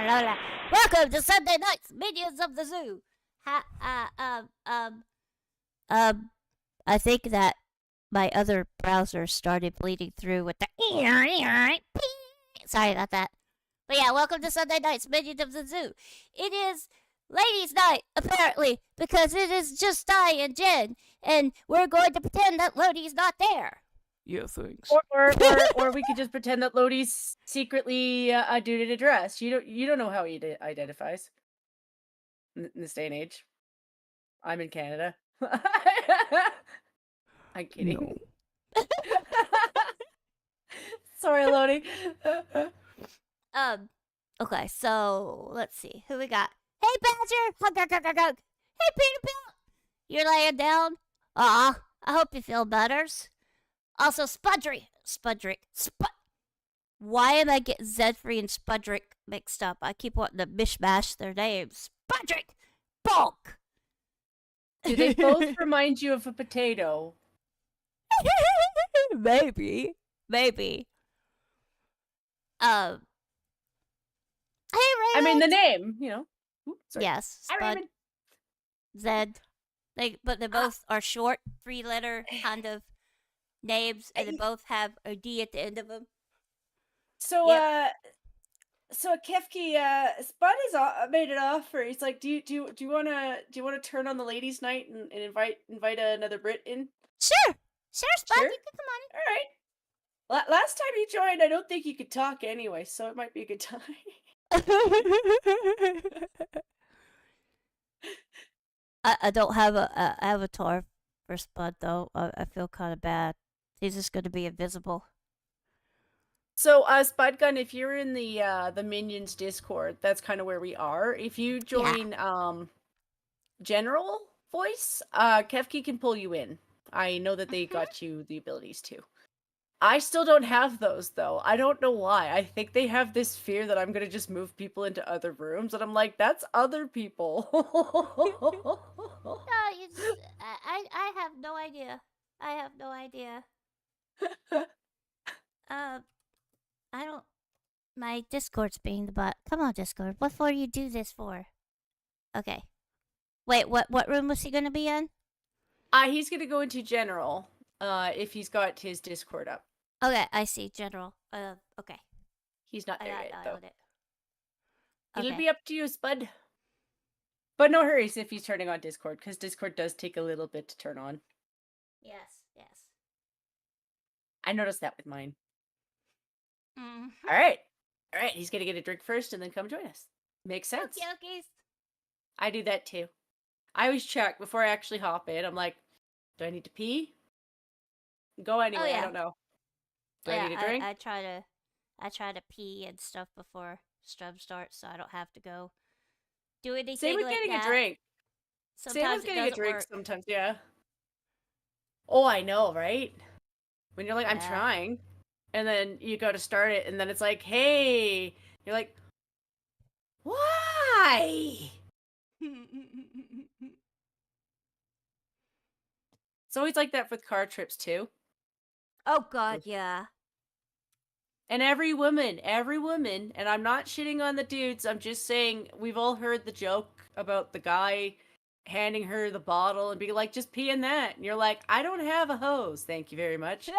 Welcome to Sunday night's Minions of the Zoo. I think that my other browser started bleeding through with the sorry about that. But yeah, welcome to Sunday night's Minions of the Zoo. It is ladies' night, apparently, because it is just I and Jen, and we're going to pretend that Lodi's not there. Yeah, thanks. Or we could just pretend that Lodi's secretly a dude at a dress. You don't know how he identifies in this day and age. I'm in Canada. I'm kidding. No. Sorry, Lodi. Okay, so let's see who we got. Hey, Badger! Hug, hug, hug, hug, hug. Hey, Peterbilt! You're laying down? Aw, I hope you feel better. Also, Spudrick. Why am I getting Zedfree and Spudrick mixed up? I keep wanting to mishmash their names. Spudrick! Bulk! Do they both remind you of a potato? Maybe. Hey, Raymond. I mean, the name, you know. Oops, sorry. Yes, Hi, Spud. Raymond. Zed. But they both are short, 3-letter kind of names, and they both have a D at the end of them. So, Yep. so Kefki, Spud has made an offer. He's like, do you wanna turn on the ladies' night and invite another Brit in? Sure, Spud, Sure. you can come on in. All right. Last time you joined, I don't think you could talk anyway, so it might be a good time. I don't have a avatar for Spud though. I feel kind of bad. He's just going to be invisible. So, Spudgun, if you're in the Minions Discord, that's kind of where we are. If you join General Voice, Kefki can pull you in. I know that they got you the abilities too. I still don't have those though. I don't know why. I think they have this fear that I'm gonna just move people into other rooms, and I'm like, that's other people. No, I have no idea. I don't. My Discord's being the butt. Come on, Discord. What for you do this for? Okay. Wait, what room was he gonna be in? He's gonna go into General. If he's got his Discord up. Okay, I see. General. Okay. He's not there yet, though. It. It'll Okay. be up to you, Spud. But no hurries if he's turning on Discord, because Discord does take a little bit to turn on. Yes. I noticed that with mine. Mm-hmm. All right, he's gonna get a drink first and then come join us. Makes sense. Okay. I do that too. I always check before I actually hop in. I'm like, do I need to pee? Go anyway. I don't know. Do I need a drink? I try to pee and stuff before StrEM starts, so I don't have to go do anything. Same with like getting that. a drink. Sometimes Same with getting a drink. work. Sometimes, yeah. Oh, I know, right? When you're like, I'm Yeah. trying, and then you go to start it, and then it's like, hey, you're like, why? It's always like that with car trips too. Oh God, yeah. And every woman, and I'm not shitting on the dudes, I'm just saying we've all heard the joke about the guy handing her the bottle and being like, just pee in that. And you're like, I don't have a hose. Thank you very much.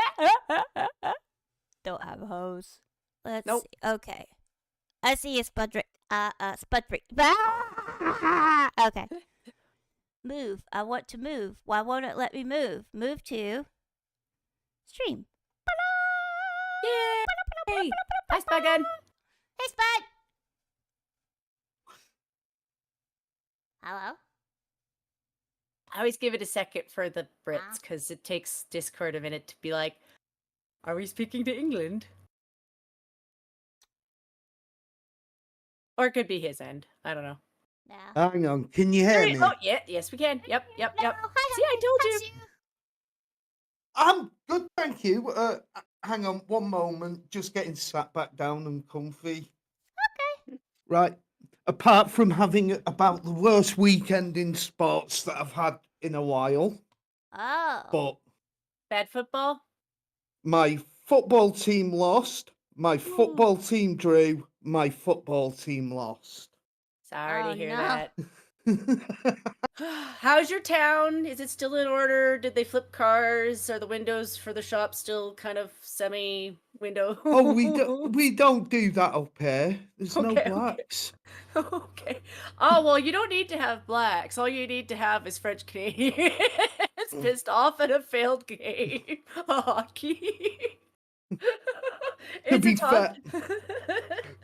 Don't have a hose. Let's Nope. see. Okay. I see a Spudrick. Spudrick. Okay. Move. I want to move. Why won't it let me move? Move to stream. Yay! Hi, Spudgun. Hey, Spud. Hello? I always give it a second for the Brits because it takes Discord a minute to be like, are we speaking to England? Or it could be his end. I don't know. Yeah. Hang on, can you hear me? Oh, yeah, yes, we can. Yep. No, hi, See, I told you. I'm good, thank you. Hang on one moment, just getting sat back down and comfy. Okay. Right. Apart from having about the worst weekend in sports that I've had in a while. Oh. But Bad football? my football team lost, my football team drew, my football team lost. Sorry Oh, to hear no. that. How's your town? Is it still in order? Did they flip cars? Are the windows for the shop still kind of semi-window? Oh, we don't do that up here. There's no Okay, okay. blacks. Okay. Oh, well, you don't need to have blacks. All you need to have is French Canadians pissed off at a failed game of hockey. It's be a tough...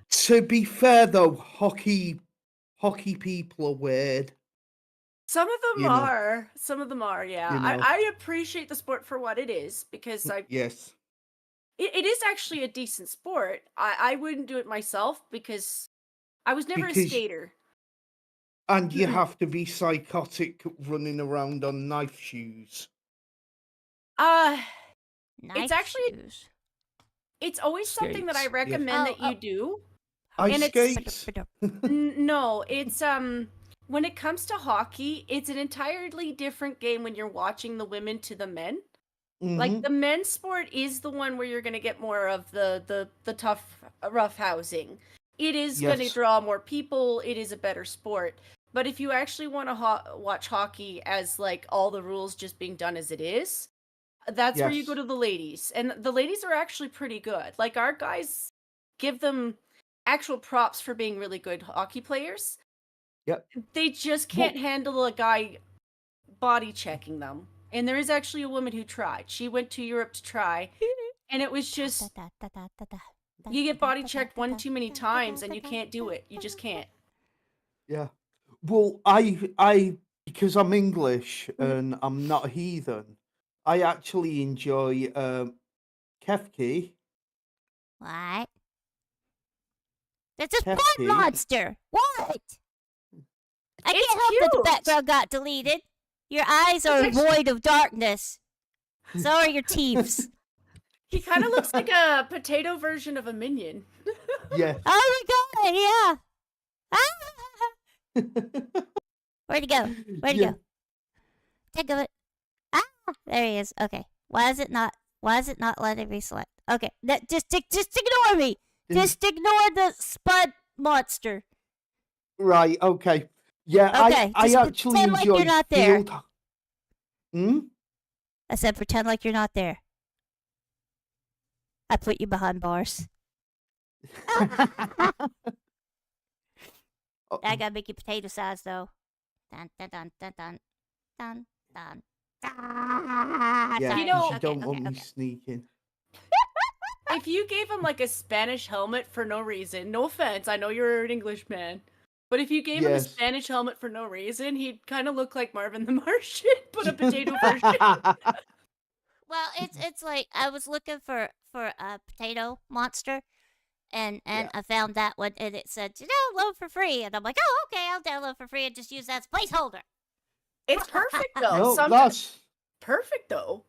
To be fair, though, hockey people are weird. Some of them You know. are. Some of them are, yeah. You know. I appreciate the sport for what it is because Yes. it is actually a decent sport. I wouldn't do it myself because I was never a skater. And you have to be psychotic running around on knife shoes. It's actually it's always something that I Skates, yeah. recommend that you do. Ice And skates? No, it's when it comes to hockey, it's an entirely different game when you're watching the women to the men. Like the men's sport is the one where you're going to get more of the tough rough housing. It is going to draw more people. It is a better sport. But if you actually want to watch hockey as like all the rules just being done as it is, that's where you go to the ladies. And the ladies are actually pretty good. Like our guys give them actual props for being really good hockey players. Yep. They just can't handle a guy body checking them. And there is actually a woman who tried. She went to Europe to try. And it was just, you get body checked one too many times and you can't do it. You just can't. Yeah. Well, I because I'm English and I'm not a heathen, I actually enjoy Kefki. What? That's a spot monster! What? I can't help that the background got deleted. Your eyes are void of darkness. So are your teeth. He kind of looks like a potato version of a minion. Yeah. Oh my god, yeah. Ah! Where'd he go? Where'd he go? Take of it. Ah, there he is. Okay. Why is it not letting me select? Okay. Just ignore me. Just ignore the spud monster. Right, okay. Yeah, okay, I actually pretend like enjoy you're not there. I said pretend like you're not there. I put you behind bars. I gotta make you potato size though. Dun dun dun dun dun dun dun. Yeah, You know, you don't want me sneaking. If you gave him like a Spanish helmet for no reason, no offense, I know you're an Englishman, but if you gave him a Spanish helmet for no reason, he'd kind of look like Marvin the Martian, but a potato version. Well, it's like I was looking for a potato monster, and I found that one, and it said download for free, and I'm like, oh okay, I'll download for free and just use that as placeholder. It's perfect though. No, that's perfect though.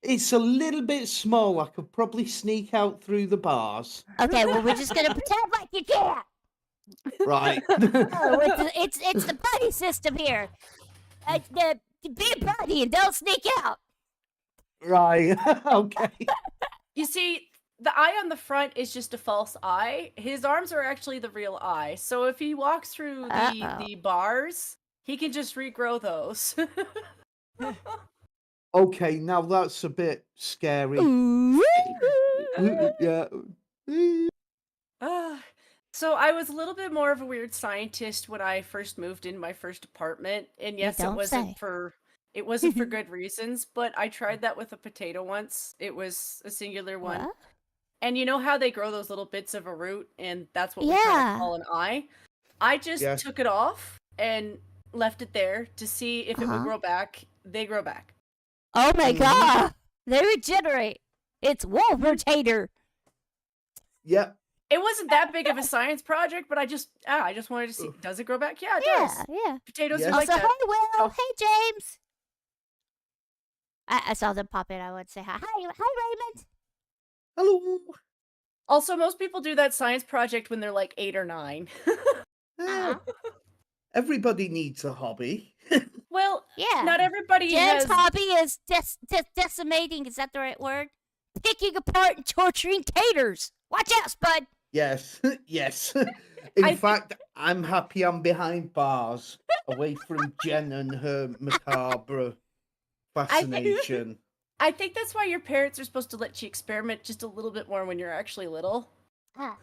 It's a little bit small. I could probably sneak out through the bars. Okay, well we're just gonna pretend like you can't. Right. It's the buddy system here. Be a buddy and don't sneak out. Right. Okay. You see, the eye on the front is just a false eye. His arms are actually the real eye. So if he walks through the bars, he can just regrow those. Okay, now that's a bit scary. Yeah. So I was a little bit more of a weird scientist when I first moved in my first apartment, and yes, it wasn't for good reasons, but I tried that with a potato once. It was a singular one. What? And you know how they grow those little bits of a root, and that's what we try to call an eye? I just took it off and left it there to see if it would grow back. They grow back. Oh my god! They regenerate! It's wall rotator! Yep. It wasn't that big of a science project, but I just wanted to see, does it grow back? Yeah, it does. Yeah. Potatoes are like also, that. hi, Will. Hey, James. I saw them pop in. I would say hi. Hi, Raymond. Hello. Also, most people do that science project when they're like 8 or 9. Everybody needs a hobby. Well, yeah. Not everybody Jen's has... hobby is decimating. Is that the right word? Picking apart and torturing taters. Watch out, Spud. Yes, yes. I In think- fact, I'm happy I'm behind bars, away from Jen and her macabre fascination. I think that's why your parents are supposed to let you experiment just a little bit more when you're actually little. Ah.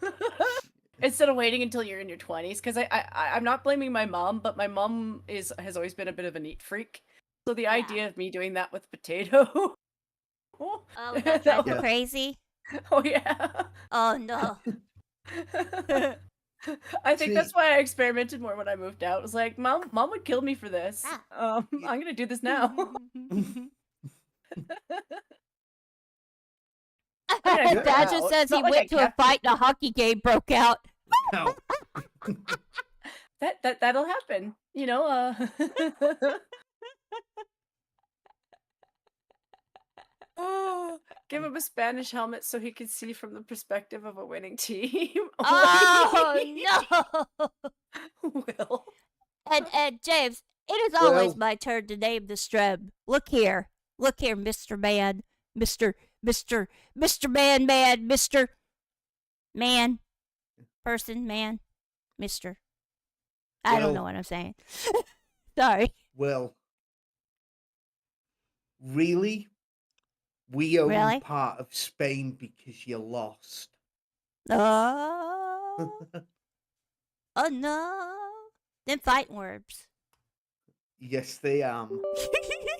Instead of waiting until you're in your 20s, because I'm not blaming my mom, but my mom has always been a bit of a neat freak. So the idea of me doing that with potato, Oh, that drive you Yeah. crazy? oh yeah, Oh, no. I think See- that's why I experimented more when I moved out. It was like, mom would kill me for this. Ah. I'm gonna do this now. I mean, I Dad figured just out. says It's he not like went I to a kept fight it. and a hockey game broke out. No. That'll happen. You know, oh, give him a Spanish helmet so he can see from the perspective of a winning team. Oh, no. Will. And James, it is always Well- my turn to name the StrEM. Look here, Mr. Man, Mr. Man, Mr. Man, person, man, Mr. I don't Well- know what I'm saying. Sorry. Well, really? We own Really? part of Spain because you lost. Oh, oh no. Them fighting words. Yes, they am.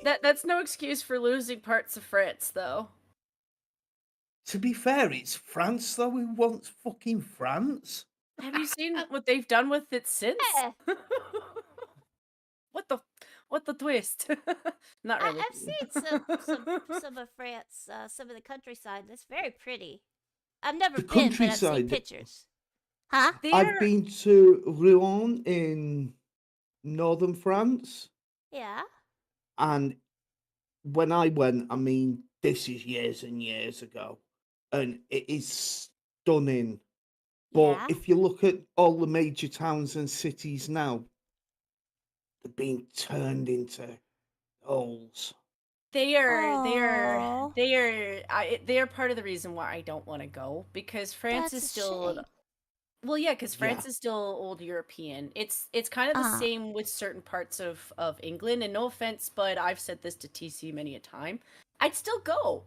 That's no excuse for losing parts of France, though. To be fair, it's France though who wants fucking France. Have you seen what they've done with it since? Eh. What the twist? Not really. I've seen some of France, some of the countryside. It's very pretty. I've never The been, but I've seen countryside. pictures. Huh? I've been to Rouen in northern France, Yeah. and when I went, I mean, this is years and years ago, and it is stunning. But Yeah. if you look at all the major towns and cities now, they're being turned into holes. They are Aw. they are part of the reason why I don't want to go, because France That's is a still shame. well, yeah, because France Yeah. is still old European. It's kind of the Uh-huh. same with certain parts of England. And no offense, but I've said this to TC many a time. I'd still go.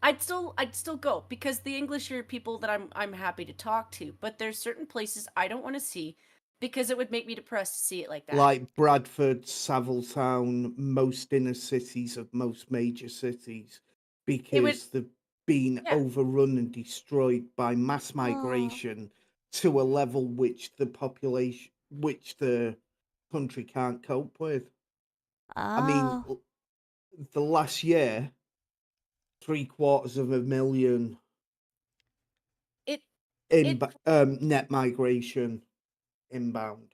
I'd still go, because the English are people that I'm happy to talk to. But there's certain places I don't want to see, because it would make me depressed to see it like that. Like Bradford, Saviltown, most inner cities of most major cities, because they've been Yeah. overrun and destroyed by mass migration to a level which the country can't cope with. I mean, Oh. the last year, 750,000 It net migration inbound.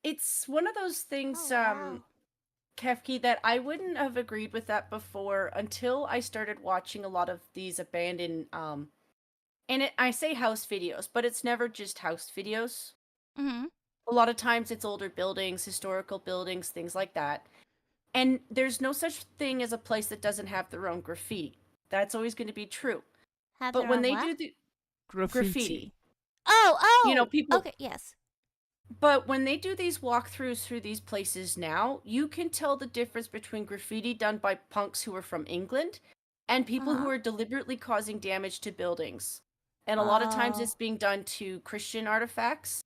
it's one of those things, Oh, wow. Kefki, that I wouldn't have agreed with that before until I started watching a lot of these abandoned and I say house videos, but it's never just house videos. Mm-hmm. A lot of times it's older buildings, historical buildings, things like that. And there's no such thing as a place that doesn't have their own graffiti. That's always going to be true. Have But their when own they what? do the graffiti, Oh. you know, people Okay. Yes. But when they do these walkthroughs through these places now, you can tell the difference between graffiti done by punks who are from England and people who Uh-huh. are deliberately causing damage to buildings. And a lot of times Oh. it's being done to Christian artifacts.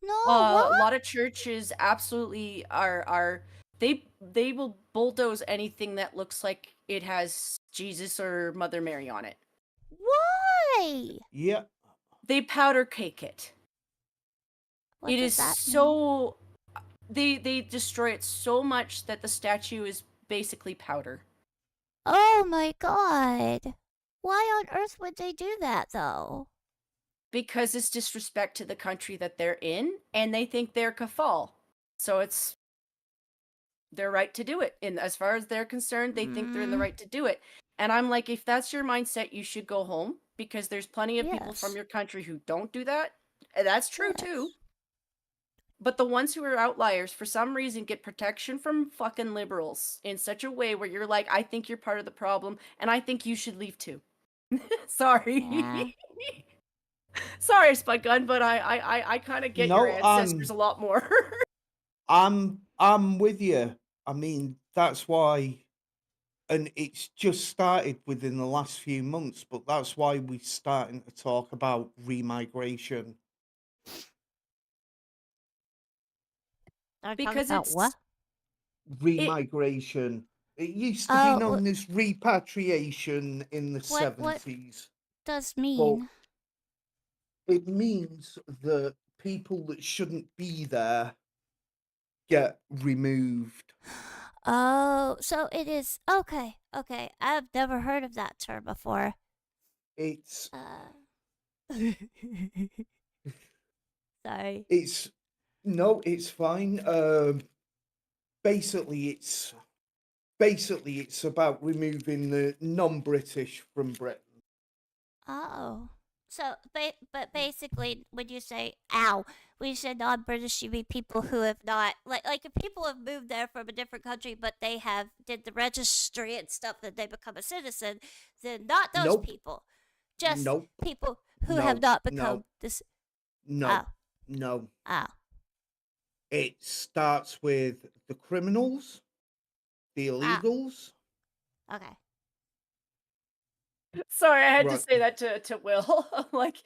No. A What? lot of churches absolutely are they will bulldoze anything that looks like it has Jesus or Mother Mary on it. Why? Yeah. They powder cake it. What It does is that mean? so they destroy it so much that the statue is basically powder. Oh my god. Why on earth would they do that though? Because it's disrespect to the country that they're in, and they think they're kafal. So it's their right to do it. And as far as they're concerned, they think they're in the Mm. right to do it. And I'm like, if that's your mindset, you should go home, because there's plenty of people from Yes. your country who don't do that. And that's true too. Yes. But the ones who are outliers, for some reason, get protection from fucking liberals in such a way where you're like, I think you're part of the problem, and I think you should leave too. Sorry. Yeah. Sorry, Spud Gun, but I kind of get your No, ancestors a lot more. I'm with you. I mean, that's why, and it's just started within the last few months, but that's why we're starting to talk about remigration. Are talking Because about what? it Remigration. It used to be Oh, known as repatriation in the what 70s, does but mean? it means that people that shouldn't be there get removed. Oh, so it is okay. Okay, I've never heard of that term before. It's Sorry. it's no, it's fine. Basically, it's about removing the non-British from Britain. Oh. So, but basically, when you say "ow," when you say non-British, you mean people who have not like if people have moved there from a different country, but they have did the registry and stuff, and they become a citizen. Then not those Nope, people, just nope, people who have no, not no, become this. no, Oh, no. oh, It starts with the criminals, the oh. illegals. Okay. Sorry, I had to Right. say that to Will. like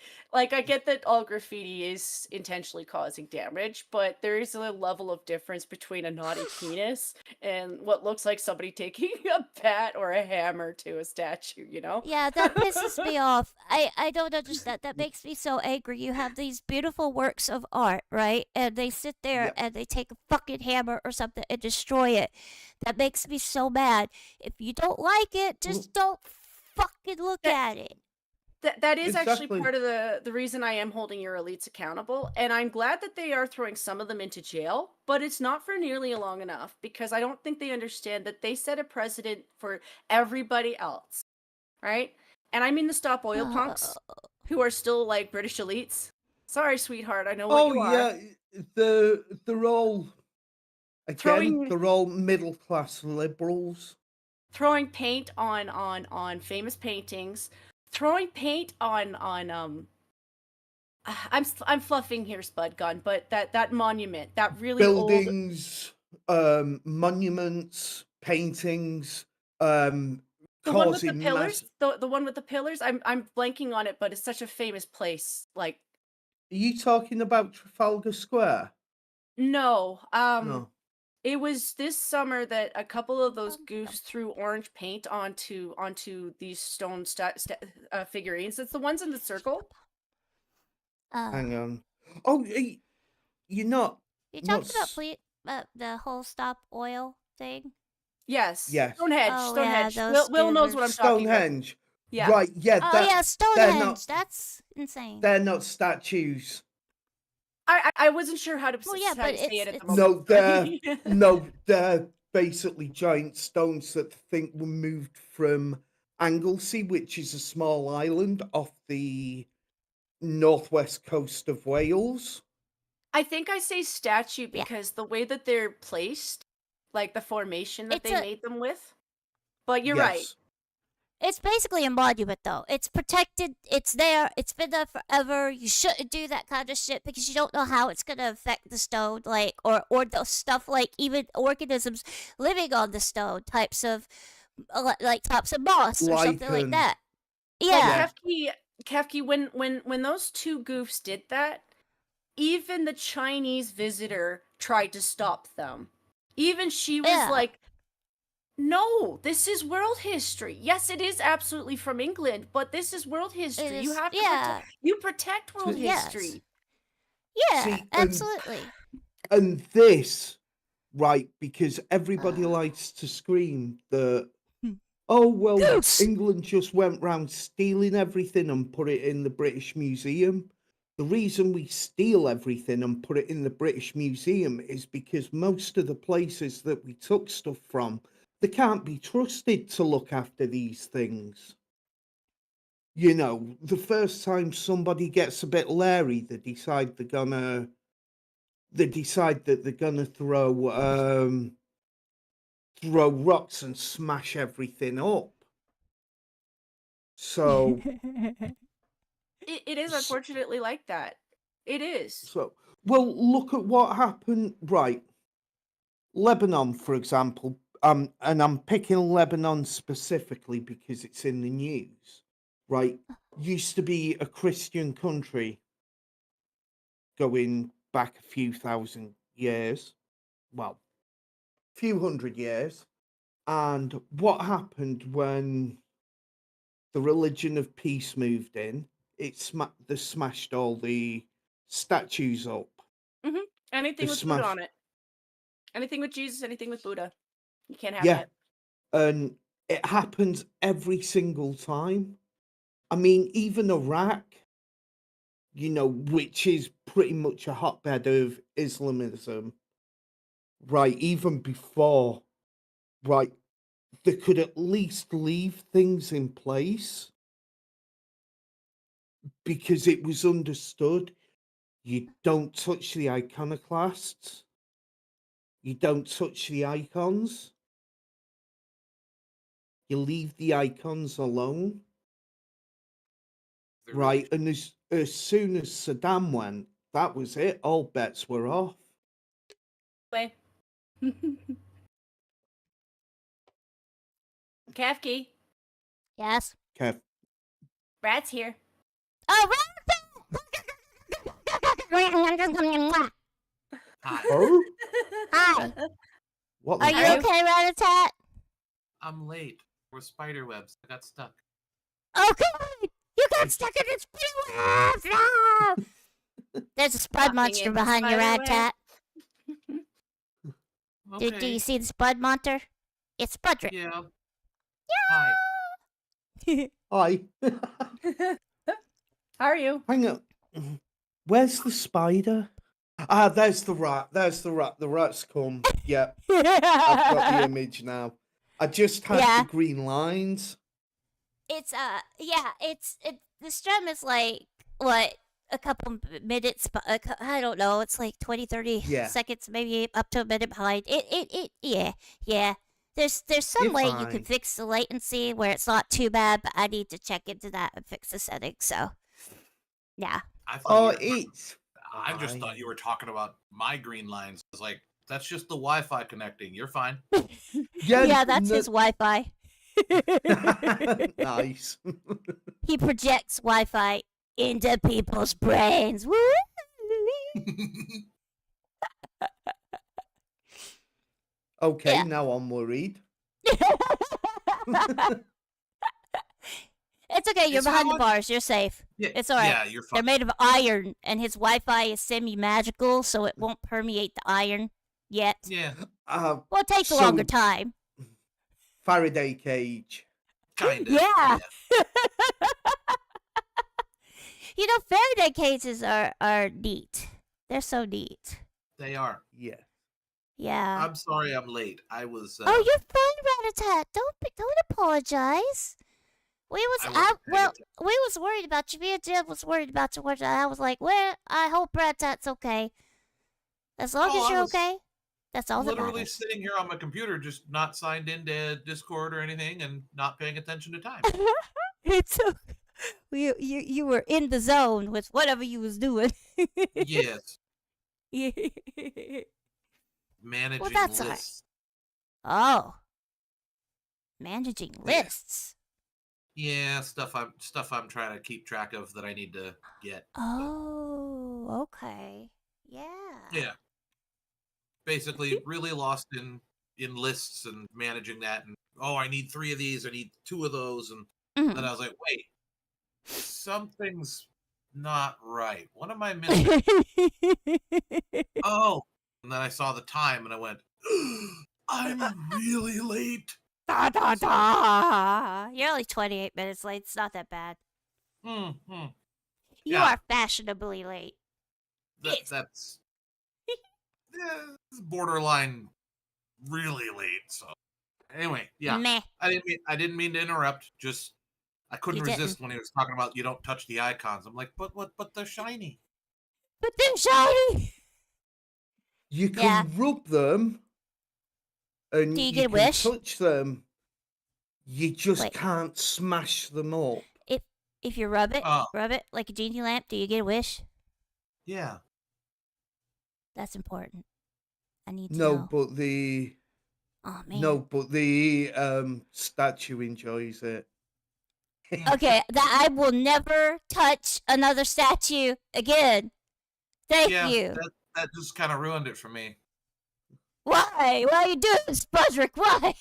I get that all graffiti is intentionally causing damage, but there is a level of difference between a naughty penis and what looks like somebody taking a bat or a hammer to a statue, you know? Yeah, that pisses me off. I don't understand. That makes me so angry. You have these beautiful works of art, right? And they sit there Yeah. and they take a fucking hammer or something and destroy it. That makes me so mad. If you don't like it, just don't fucking look That at it. that is actually Exactly. part of the reason I am holding your elites accountable, and I'm glad that they are throwing some of them into jail, but it's not for nearly long enough because I don't think they understand that they set a precedent for everybody else, right? And I mean the stop oil Uh, punks who are still like British elites. Sorry, sweetheart, I know what Oh you are. yeah, they're all again, Throwing they're all middle class liberals. throwing paint on famous paintings, throwing paint on I'm fluffing here, Spud Gun, but that monument, that really old, Buildings, monuments, paintings, the one with the causing pillars, mass. the one with the pillars. I'm blanking on it, but it's such a famous place. Like, Are you talking about Trafalgar Square? no, No. it was this summer that a couple of those um, goofs threw orange paint onto these stone figurines. It's the ones in the circle. uh, Hang on. Oh, you're not you not. talking about the whole stop oil thing? Yes, Yes. Stonehenge. Oh yeah, Stonehenge. those Will knows what I'm goobers. talking about. Stonehenge. Yeah. Right, yeah, Oh yeah, they're not Stonehenge. That's insane. statues. I wasn't sure how to Well, yeah, how but to say it at the it's moment. They're basically giant stones that I think were moved from Anglesey, which is a small island off the northwest coast of Wales. I think I say statue yeah. because the way that they're placed, like the formation that It's they a made them with. But you're right. Yes. It's basically a monument, though. It's protected. It's there. It's been there forever. You shouldn't do that kind of shit because you don't know how it's gonna affect the stone, like or the stuff like even organisms living on the stone, types of like types of moss or something like Lichen. that. Like Yeah, Yeah. Kefki, when those two goofs did that, even the Chinese visitor tried to stop them. Even she was yeah, like, no, this is world history. Yes, it is absolutely from England, but this is world it history. You is. have to Yeah, protect world To yes, history. yeah, see, absolutely. and this, right, because everybody Uh, likes to scream that, oh, well, Goose. England just went round stealing everything and put it in the British Museum. The reason we steal everything and put it in the British Museum is because most of the places that we took stuff from, they can't be trusted to look after these things. You know, the first time somebody gets a bit leery, they decide that they're gonna throw rocks and smash everything up. So It is S- unfortunately like that. It is. So, well, look at what happened. Right, Lebanon, for example. And I'm picking Lebanon specifically because it's in the news. Right, used to be a Christian country, going back a few thousand years. Well, few hundred years. And what happened when the religion of peace moved in? They smashed all the statues up. Anything They with Buddha smashed, on it. Anything with Jesus, anything with Buddha. You can't have yeah, it. and it happens every single time. I mean, even Iraq, which is pretty much a hotbed of Islamism, right? Even before, right? They could at least leave things in place because it was understood you don't touch the iconoclasts, you don't touch the icons, you leave the icons alone, They're really right? And as soon as Saddam went, that was it. All bets were off. Way. Kefki, Yes. Kev, Brad's here. Oh, Hi, oh, Hi. what the Are you Are you- okay, Rat-a-tat? I'm late. We're spider webs. I got stuck. Oh, God! You got stuck in this spider web! No! There's a spud Walking monster in the behind you, spider Rat-a-tat. Okay. Do you see the spud monster? It's Spudrick. Yeah. Hi. Hi. How are you? Hang on. Where's the spider? Ah, there's the rat. There's the rat. The rat's come. Yeah, I've got the image now. I just had Yeah. the green lines. It's the StrEM is like what, a couple minutes, I don't know, it's like 20-30 Yeah. seconds, maybe up to a minute behind. Yeah. There's some You're way you fine. can fix the latency where it's not too bad, but I need to check into that and fix the settings. So yeah. I thought Oh, you were, it's. I just thought you were talking about my green lines. I was like, that's just the Wi-Fi connecting. You're fine. Yeah, that's his Wi-Fi. Nice. He projects Wi-Fi into people's brains. Woo! Okay, Yeah. now I'm worried. It's okay. You're It's behind how the bars. You're safe. Yeah, It's all right. Yeah, you're They're fine. made of iron, and his Wi-Fi is semi-magical, so it won't permeate the iron yet. Yeah, Well, it takes a So- longer time. Faraday cage. kind of. Yeah. You know, Faraday cages are neat. They're so neat. They are. Yeah. Yeah. I'm sorry I'm late. I was. Oh, you're fine, Rat-a-tat. Don't apologize. We was I wasn't paying attention. we was worried about you. Me and Jim was worried about you. I was like, well, I hope Rat-a-tat's okay. As long Oh, as I you're was okay, that's all that literally matters. sitting here on my computer, just not signed into Discord or anything, and not paying attention to time. It's okay. You were in the zone with whatever you was doing. Yes, Yeah. managing that's all right. lists. Oh, managing lists. Yeah, stuff I'm trying to keep track of that I need to get. Oh, okay. Yeah. Yeah. Basically really lost in lists and managing that, and I need 3 of these, I need 2 of those, and Mhm. then I was like, wait, something's not right. What am I missing? Oh, and then I saw the time and I went, I'm really late. Da, da, da. You're only 28 minutes late. It's not that bad. Hmm. You Yeah. are fashionably late. Yes. That's it's borderline really late. So anyway, yeah. Meh. I didn't mean to interrupt. Just I couldn't You resist when he was talking about you don't touch the icons. I'm like, but they're shiny. But they're shiny. You can Yeah. rub them and Do you you get a can wish? touch them. You just Wait. can't smash them up. If you rub it Oh. like a genie lamp, do you get a wish? Yeah. That's important. I need to No, know. but the Oh man. no, but the statue enjoys it. Okay, that I will never touch another statue again. Thank Yeah, you. that just kind of ruined it for me. Why? Why are you doing this, Budrick? Why?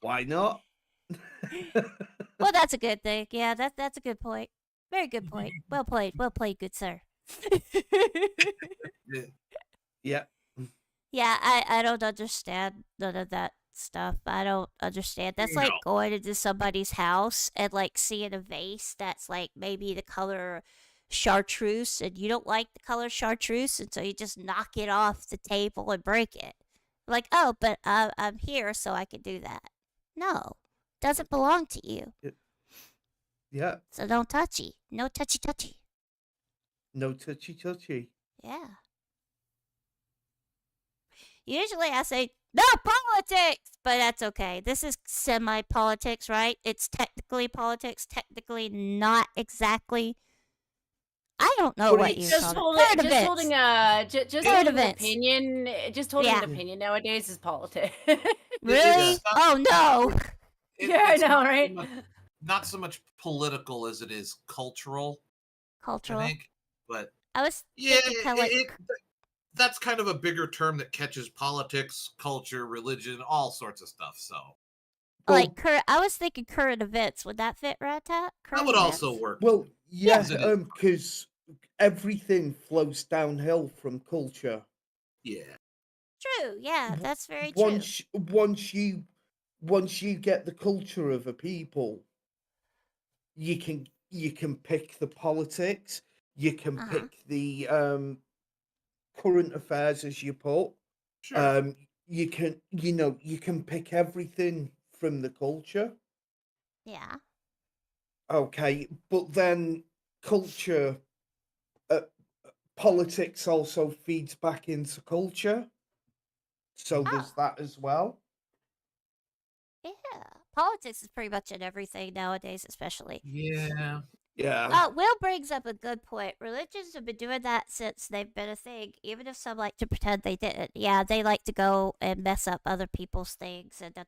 Why not? Well, that's a good thing. Yeah, that's a good point. Very good point. Well played. Well played, good sir. Yeah. Yeah, I don't understand none of that stuff. I don't understand. That's like No. going into somebody's house and like seeing a vase that's like maybe the color chartreuse, and you don't like the color chartreuse, and so you just knock it off the table and break it. Like, oh, but I'm here, so I can do that. No, doesn't belong to you. Yeah. So don't touchy. No touchy touchy. No touchy touchy. Yeah. Usually I say, no politics! But that's okay. This is semi-politics, right? It's technically politics, technically not exactly. I don't know But what it's- you Just call it. holding, just holding a, just Current holding an events. opinion. Just holding Yeah. an opinion nowadays is politics. Really? It's not- Oh no! Yeah, I it's know, not so right? much- Not so much political as it is cultural, Cultural. I think. But I was yeah, thinking kind of like that's kind of a bigger term that catches politics, culture, religion, all sorts of stuff. So like current. I was thinking current events. Would that fit, Rat Tat? that would also work. Well, yeah, Yes, it is. because everything flows downhill from culture. Yeah. True. Yeah, that's very true. Once you get the culture of a people, you can pick the politics, you can Uh-huh. pick the current affairs, as you put. Sure. You can pick everything from the culture. Yeah. Okay, but then culture, politics also feeds back into culture. So there's that as well. Yeah. Politics is pretty much in everything nowadays, especially. Yeah. Yeah. Will brings up a good point. Religions have been doing that since they've been a thing, even if some like to pretend they didn't. Yeah, they like to go and mess up other people's things and da.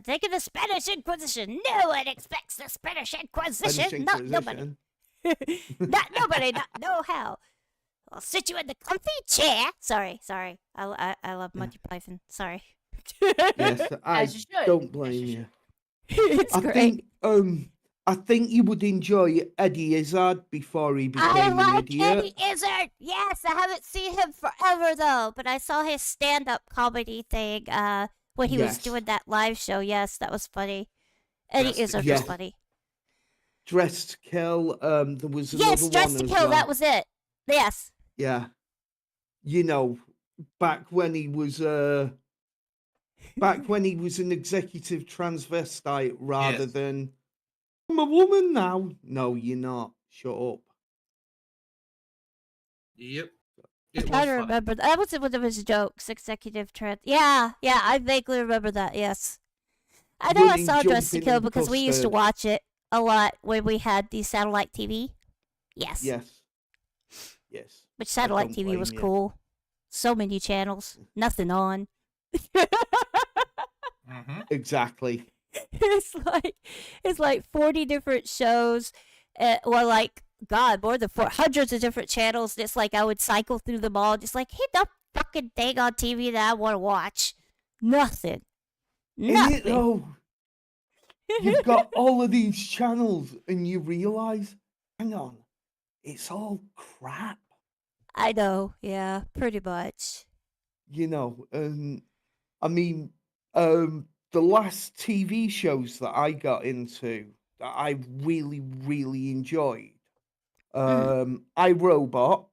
Think of the Spanish Inquisition. No one expects the Spanish Inquisition. Spanish Not nobody. Inquisition. Not nobody. Not know how. I'll sit you in the comfy chair. Sorry. I love Monty Python. Sorry. Yes, I As you should. don't As blame you you. It's I great. think I think you would enjoy Eddie Izzard before he became I an like idiot. Eddie Izzard. Yes, I haven't seen him forever though, but I saw his stand-up comedy thing when he was Yes. doing that live show. Yes, that was funny. Eddie Dressed to Izzard Kill. was funny. Dressed to Kill. There was another Yes, Dressed to one as Kill. well. That was it. Yes. Yeah. You know, back when he was an executive transvestite rather Yes. than I'm a woman now. No, you're not. Shut up. Yep. I'm It was trying to fun. remember. That was one of his jokes. Executive trend. Yeah, I vaguely remember that. Yes. I know I Running, saw Dressed to jumping, Kill and because we used to custard. watch it a lot when we had the satellite TV. Yes. Yes. Yes. Which satellite don't TV was blame you. cool. So many channels, nothing on. Mm-hmm. Exactly. it's like 40 different shows, or like more than hundreds of different channels. And it's like I would cycle through them all, just like hit the fucking thing on TV that I want to watch. Nothing. Isn't it though? You've got all of these channels, and you realize, hang on, it's all crap. I know. Yeah, pretty much. You know, I mean, the last TV shows that I got into that I really, really enjoyed, iRobot.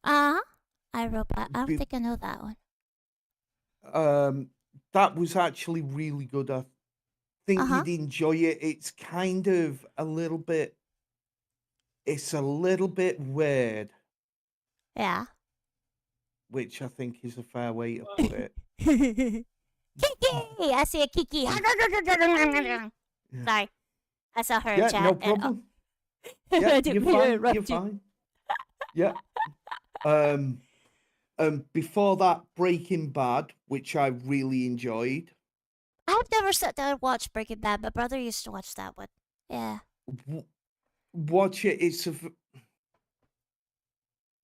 iRobot. I don't Be- think I know that one. That was actually really good. I think Uh-huh. you'd enjoy it. It's kind of it's a little bit weird, Yeah. which I think is a fair way to put it. Kiki! I see a Kiki. Yeah. Sorry. I saw her in Yeah, chat. no and, problem. I Yeah, didn't you're mean to fine. interrupt You're you. fine. Yeah. Before that, Breaking Bad, which I really enjoyed. I've never sat down and watched Breaking Bad. My brother used to watch that one. Yeah. Watch it.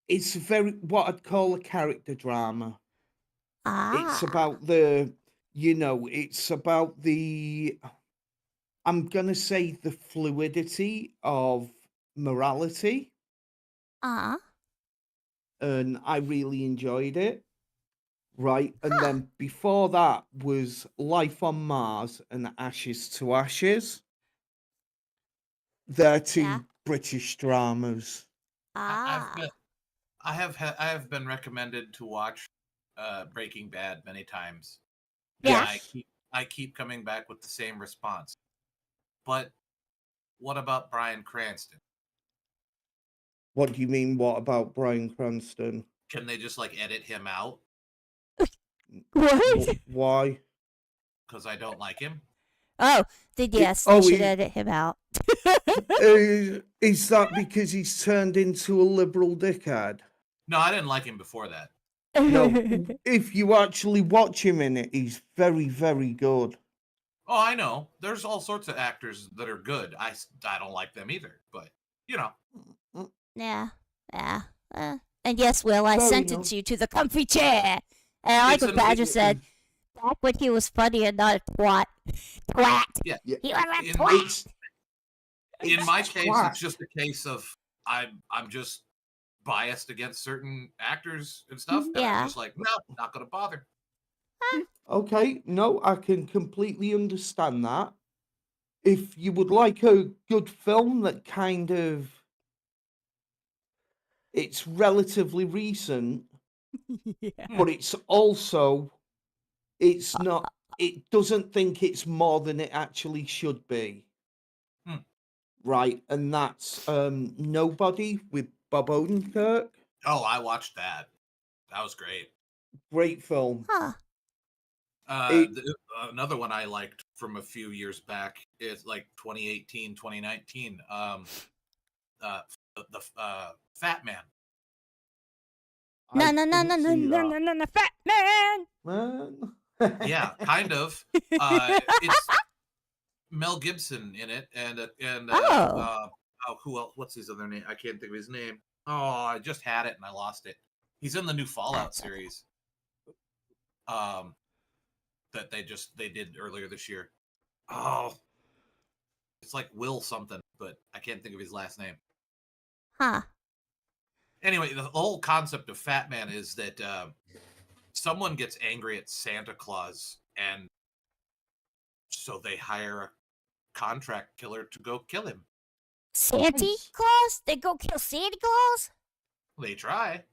It's very what I'd call a character drama. It's Ah. about it's about I'm gonna say the fluidity of morality, and I really enjoyed it. Right, and Huh. then before that was Life on Mars and Ashes to Ashes. They're two Yeah. British dramas. Ah. I have been recommended to watch Breaking Bad many times. And Yeah. I keep coming back with the same response. But what about Bryan Cranston? What do you mean? What about Bryan Cranston? Can they just like edit him out? What? Why? Because I don't like him. Oh, then yes, oh, they should he- edit him out. Is that because he's turned into a liberal dickhead? No, I didn't like him before that. No, if you actually watch him in it, he's very, very good. Oh, I know. There's all sorts of actors that are good. I don't like them either. But you know, Yeah. Yeah. And yes, Will, I Fair sentence enough. you to the comfy chair. And I like It's what an- Badger it- said. Back when he was funny and not a twat. Twat. Yeah. Yeah. He was a In- twat. in my case, twat. it's just a case of I'm just biased against certain actors and stuff. And Yeah. I'm just like, no, not gonna bother. Okay, no, I can completely understand that. If you would like a good film that kind of it's relatively recent, Yeah. but it's also it's not it doesn't think it's more than it actually should be. Hmm. Right, and that's Nobody with Bob Odenkirk. Oh, I watched that. That was great. Great film. Huh. Another one I liked from a few years back is like 2018, 2019. The Fat Man. No, I no, no, no, didn't no, see no, that. no, no, no, fat man. Man. Yeah, kind of. It's Mel Gibson in it, and who else? What's his other name? I can't think of his name. Oh, I just had it and I lost it. He's in the new Fallout That's okay. series. That they did earlier this year. Oh, it's like Will something, but I can't think of his last name. Huh. Anyway, the whole concept of Fat Man is that someone gets angry at Santa Claus, and so they hire a contract killer to go kill him. Santa Nice. Claus? They go kill Santa Claus? They try.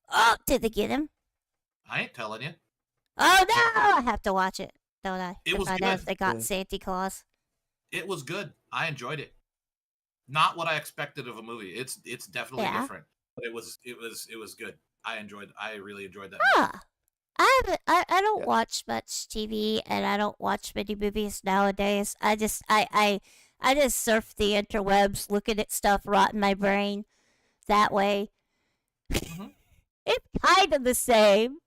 Oh, did they get him? I ain't telling you. Oh no! I have to watch it, don't I? It To was find out good. if they got Yeah. Santa Claus. It was good. I enjoyed it. Not what I expected of a movie. It's definitely Yeah. different, but it was good. I really enjoyed that. movie. Huh. I don't Yeah. watch much TV and I don't watch many movies nowadays. I just surf the interwebs, looking at stuff, rotting my brain that way. Mhm. It's kind of the same.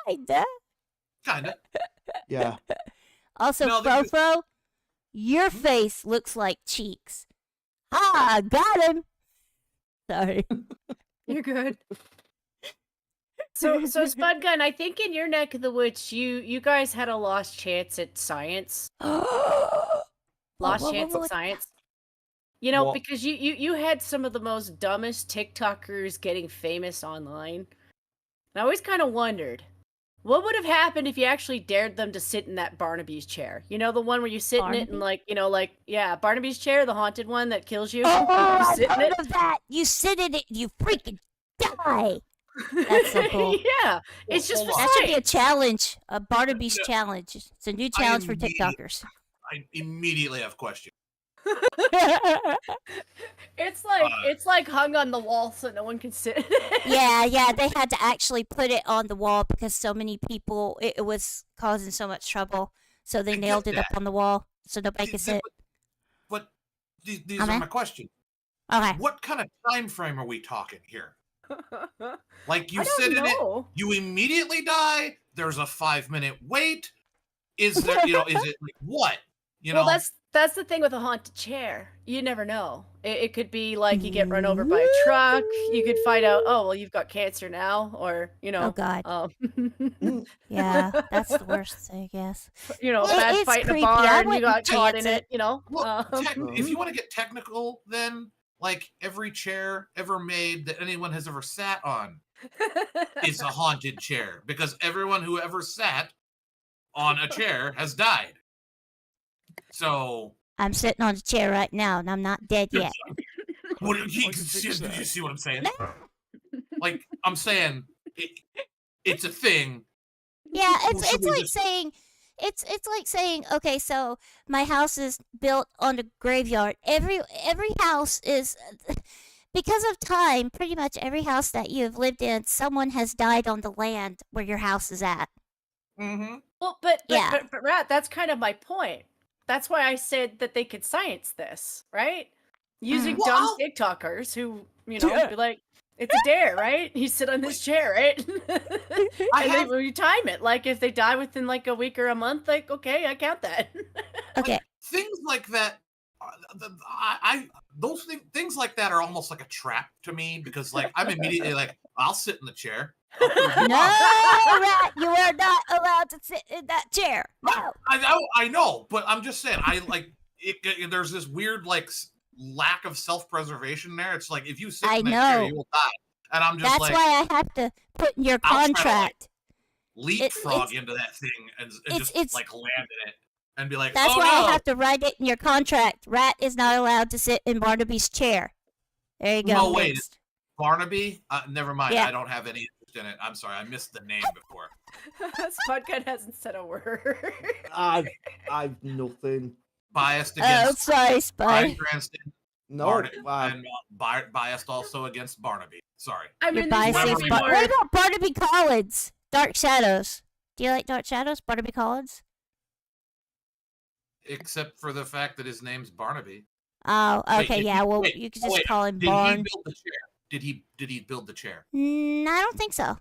Kinda. Kinda. Yeah. Also, No, Fofo, your face looks like cheeks. Ah, got him. Sorry. You're good. So Spud Gun, I think in your neck of the woods, you guys had a lost chance at science. Lost chance at science. You know, What? because you had some of the most dumbest TikTokers getting famous online. And I always kind of wondered, what would have happened if you actually dared them to sit in that Barnaby's chair? You know, the one where you sit in it and yeah, Barnaby's chair, the haunted one that kills you. Oh, you I've sit in heard it. of that. You sit in it, you freaking die. That's so cool. Yeah, it's just for Hold on. That should be a science. challenge, a Barnaby's Yeah. challenge. It's a new challenge for immediately- TikTokers. I immediately have questions. It's like hung on the wall so no one can sit in it. yeah, they had to actually put it on the wall because so many people, it was causing so much trouble. So they I get nailed it up that. on the wall so nobody could See, sit. these are my questions. Okay. What kind of time frame are we talking here? Like you I don't sit in it, know. you immediately die. There's a 5-minute wait. Is there, is it like what? Well, that's the thing with a haunted chair. You never know. It could be like you get run over by a truck. You could find out, oh, well, you've got cancer now, or Oh God. Mm. Yeah, that's the worst, I guess. Bad it's fight in a creepy. I barn. You wouldn't got caught in chance it. You know. Well, if you want to get technical, then like every chair ever made that anyone has ever sat on is a haunted chair because everyone who ever sat on a chair has died. So I'm sitting on a chair right now, and I'm not dead yet. did you see what I'm saying? Like I'm saying, it's a thing. Yeah, it's like saying, it's like saying, okay, so my house is built on a graveyard. Every house is, because of time, pretty much every house that you have lived in, someone has died on the land where your house is at. Mm-hmm. Well, but Yeah. Rat, that's kind of my point. That's why I said that they could science this, right? Using Well, dumb TikTokers who, be like, it's a dare, right? You sit on this chair, right? You time it. Like if they die within like a week or a month, like okay, I count that. Okay. Like, things like that. Those things like that are almost like a trap to me because like I'm immediately like I'll sit in the chair. No, Rat, you are not allowed to sit in that chair. No. I know, but I'm just saying I like it. There's this weird like lack of self-preservation there. It's like if you sit in that chair, you will die. And I'm just That's why I have to put in your contract. Leapfrog into that thing and just like land in it and be like, that's oh why no. I have to write it in your contract. Rat is not allowed to sit in Barnaby's chair. There you go. No, wait. Barnaby? Never mind. Yeah. I don't have any interest in it. I'm sorry. I missed the name before. Spudgun hasn't said a word. I've nothing. Biased Oh, against sorry, Spud. Brian Cranston. No, and biased also against Barnaby. Sorry. I You're mean, biased there's against way more- What about Barnaby Collins? Dark Shadows. Do you like Dark Shadows, Barnaby Collins? Except for the fact that his name's Barnaby. Oh, okay, Wait, yeah. Well, wait, you could just wait, call him Did he Barn. build the chair? Did he build the chair? I don't think so.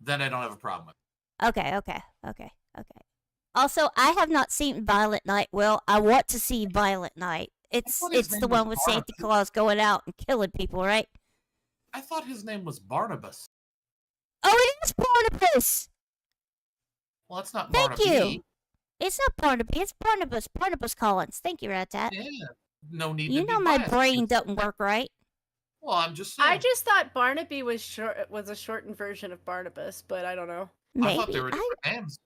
Then I don't have a problem with it. Okay. Also, I have not seen Violent Night. Well, I want to see Violent Night. It's thought his the name one was with Santa Barnaby. Claus going out and killing people, right? I thought his name was Barnabas. Oh, it is Barnabas. Well, that's not Thank Barnaby. you. It's not Barnaby. It's Barnabas. Barnabas Collins. Thank you, Ratat. Yeah. No need You to know be my biased. brain doesn't work right. Well, I'm just saying. I just thought Barnaby was a shortened version of Barnabas, but I don't know. Maybe. I thought they were different names.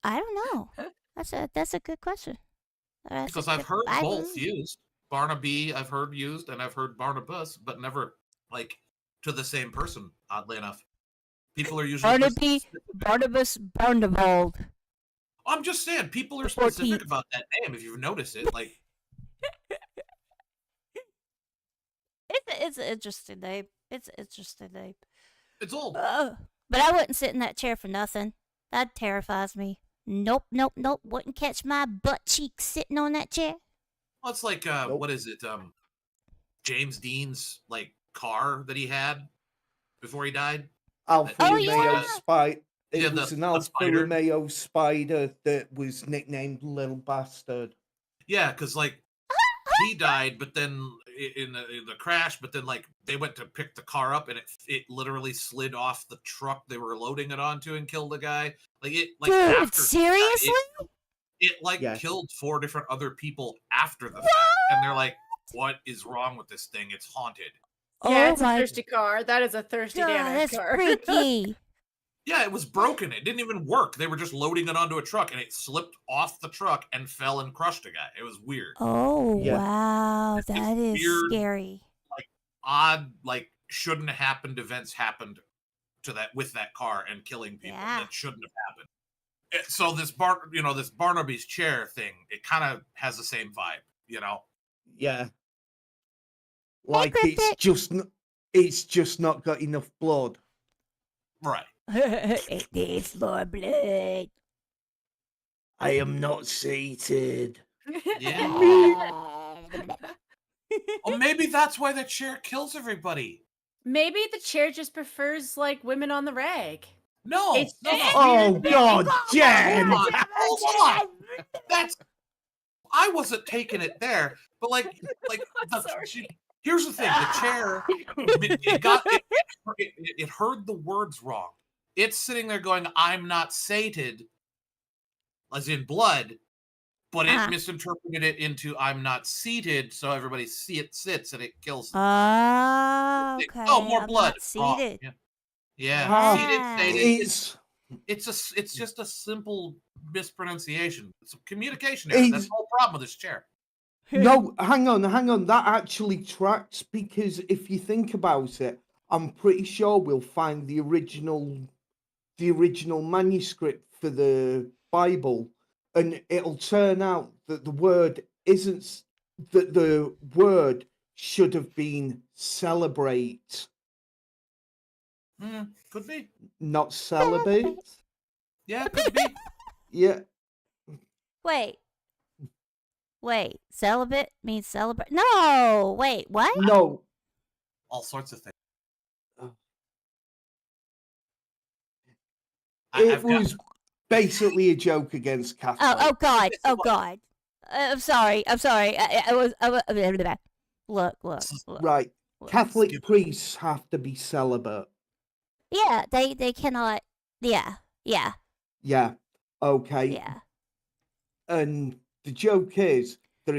I don't know. That's a good question. Because I've heard both used. Barnaby, I've heard used, and I've heard Barnabas, but never like to the same person. Oddly enough, people are usually Barnaby, Barnabas, Barnabald. I'm just saying, people are 14th. specific about that name. If you've noticed it, like It's an interesting name. It's an interesting name. it's old. But I wouldn't sit in that chair for nothing. That terrifies me. Nope. Wouldn't catch my butt cheeks sitting on that chair. Well, it's like what is it? James Dean's like car that he had before he died. Alfa Oh, Romeo yeah. spider. It Yeah, was the an Alfa spider. Romeo spider that was nicknamed Little Bastard. Yeah, because like he died, but then in the crash, but then like they went to pick the car up and it literally slid off the truck they were loading it onto and killed a guy. Like it like Dude, after seriously? it like Yeah. killed 4 different other people after the fact, and they're like, "What is wrong with this thing? It's haunted." Yeah, Oh it's a my thirsty car. That is a thirsty God, damn that's car. freaky. Yeah, it was broken. It didn't even work. They were just loading it onto a truck, and it slipped off the truck and fell and crushed a guy. It was weird. Oh, Yeah. wow. That is weird. scary. Odd, like shouldn't have happened events happened to that with that car and killing people Yeah. that shouldn't have happened. So this this Barnaby's chair thing, it kind of has the same vibe, you know. Yeah. Like Cryptic. it's just not got enough blood. Right. It needs more blood. I am not sated. Yeah. Oh, maybe that's why the chair kills everybody. Maybe the chair just prefers like women on the rag. No, It's no, just no. Oh weird. God, Jen! Hold on. That's I wasn't taking it there, but like Sorry. here's the thing: the chair, it heard the words wrong. It's sitting there going, "I'm not sated," as in blood, but it misinterpreted it into "I'm not seated," so everybody sits and it kills them. Okay. Oh, more I'm blood. not seated. Yeah. Seated, sated. It's just a simple mispronunciation. It's a communication error. That's the whole problem with this chair. No, hang on. That actually tracks because if you think about it, I'm pretty sure we'll find the original manuscript for the Bible, and it'll turn out that the word should have been celebrate, Could be. not celibate. Yeah, could be. Yeah. Wait. Celibate means celebrate? No. Wait. What? No. All sorts of things. It was basically a joke against Catholics. Oh God. Oh God. I'm sorry. I was. Look. Right. Look. Catholic priests have to be celibate. Yeah. They cannot. Yeah. Yeah. Okay. Yeah. And the joke is that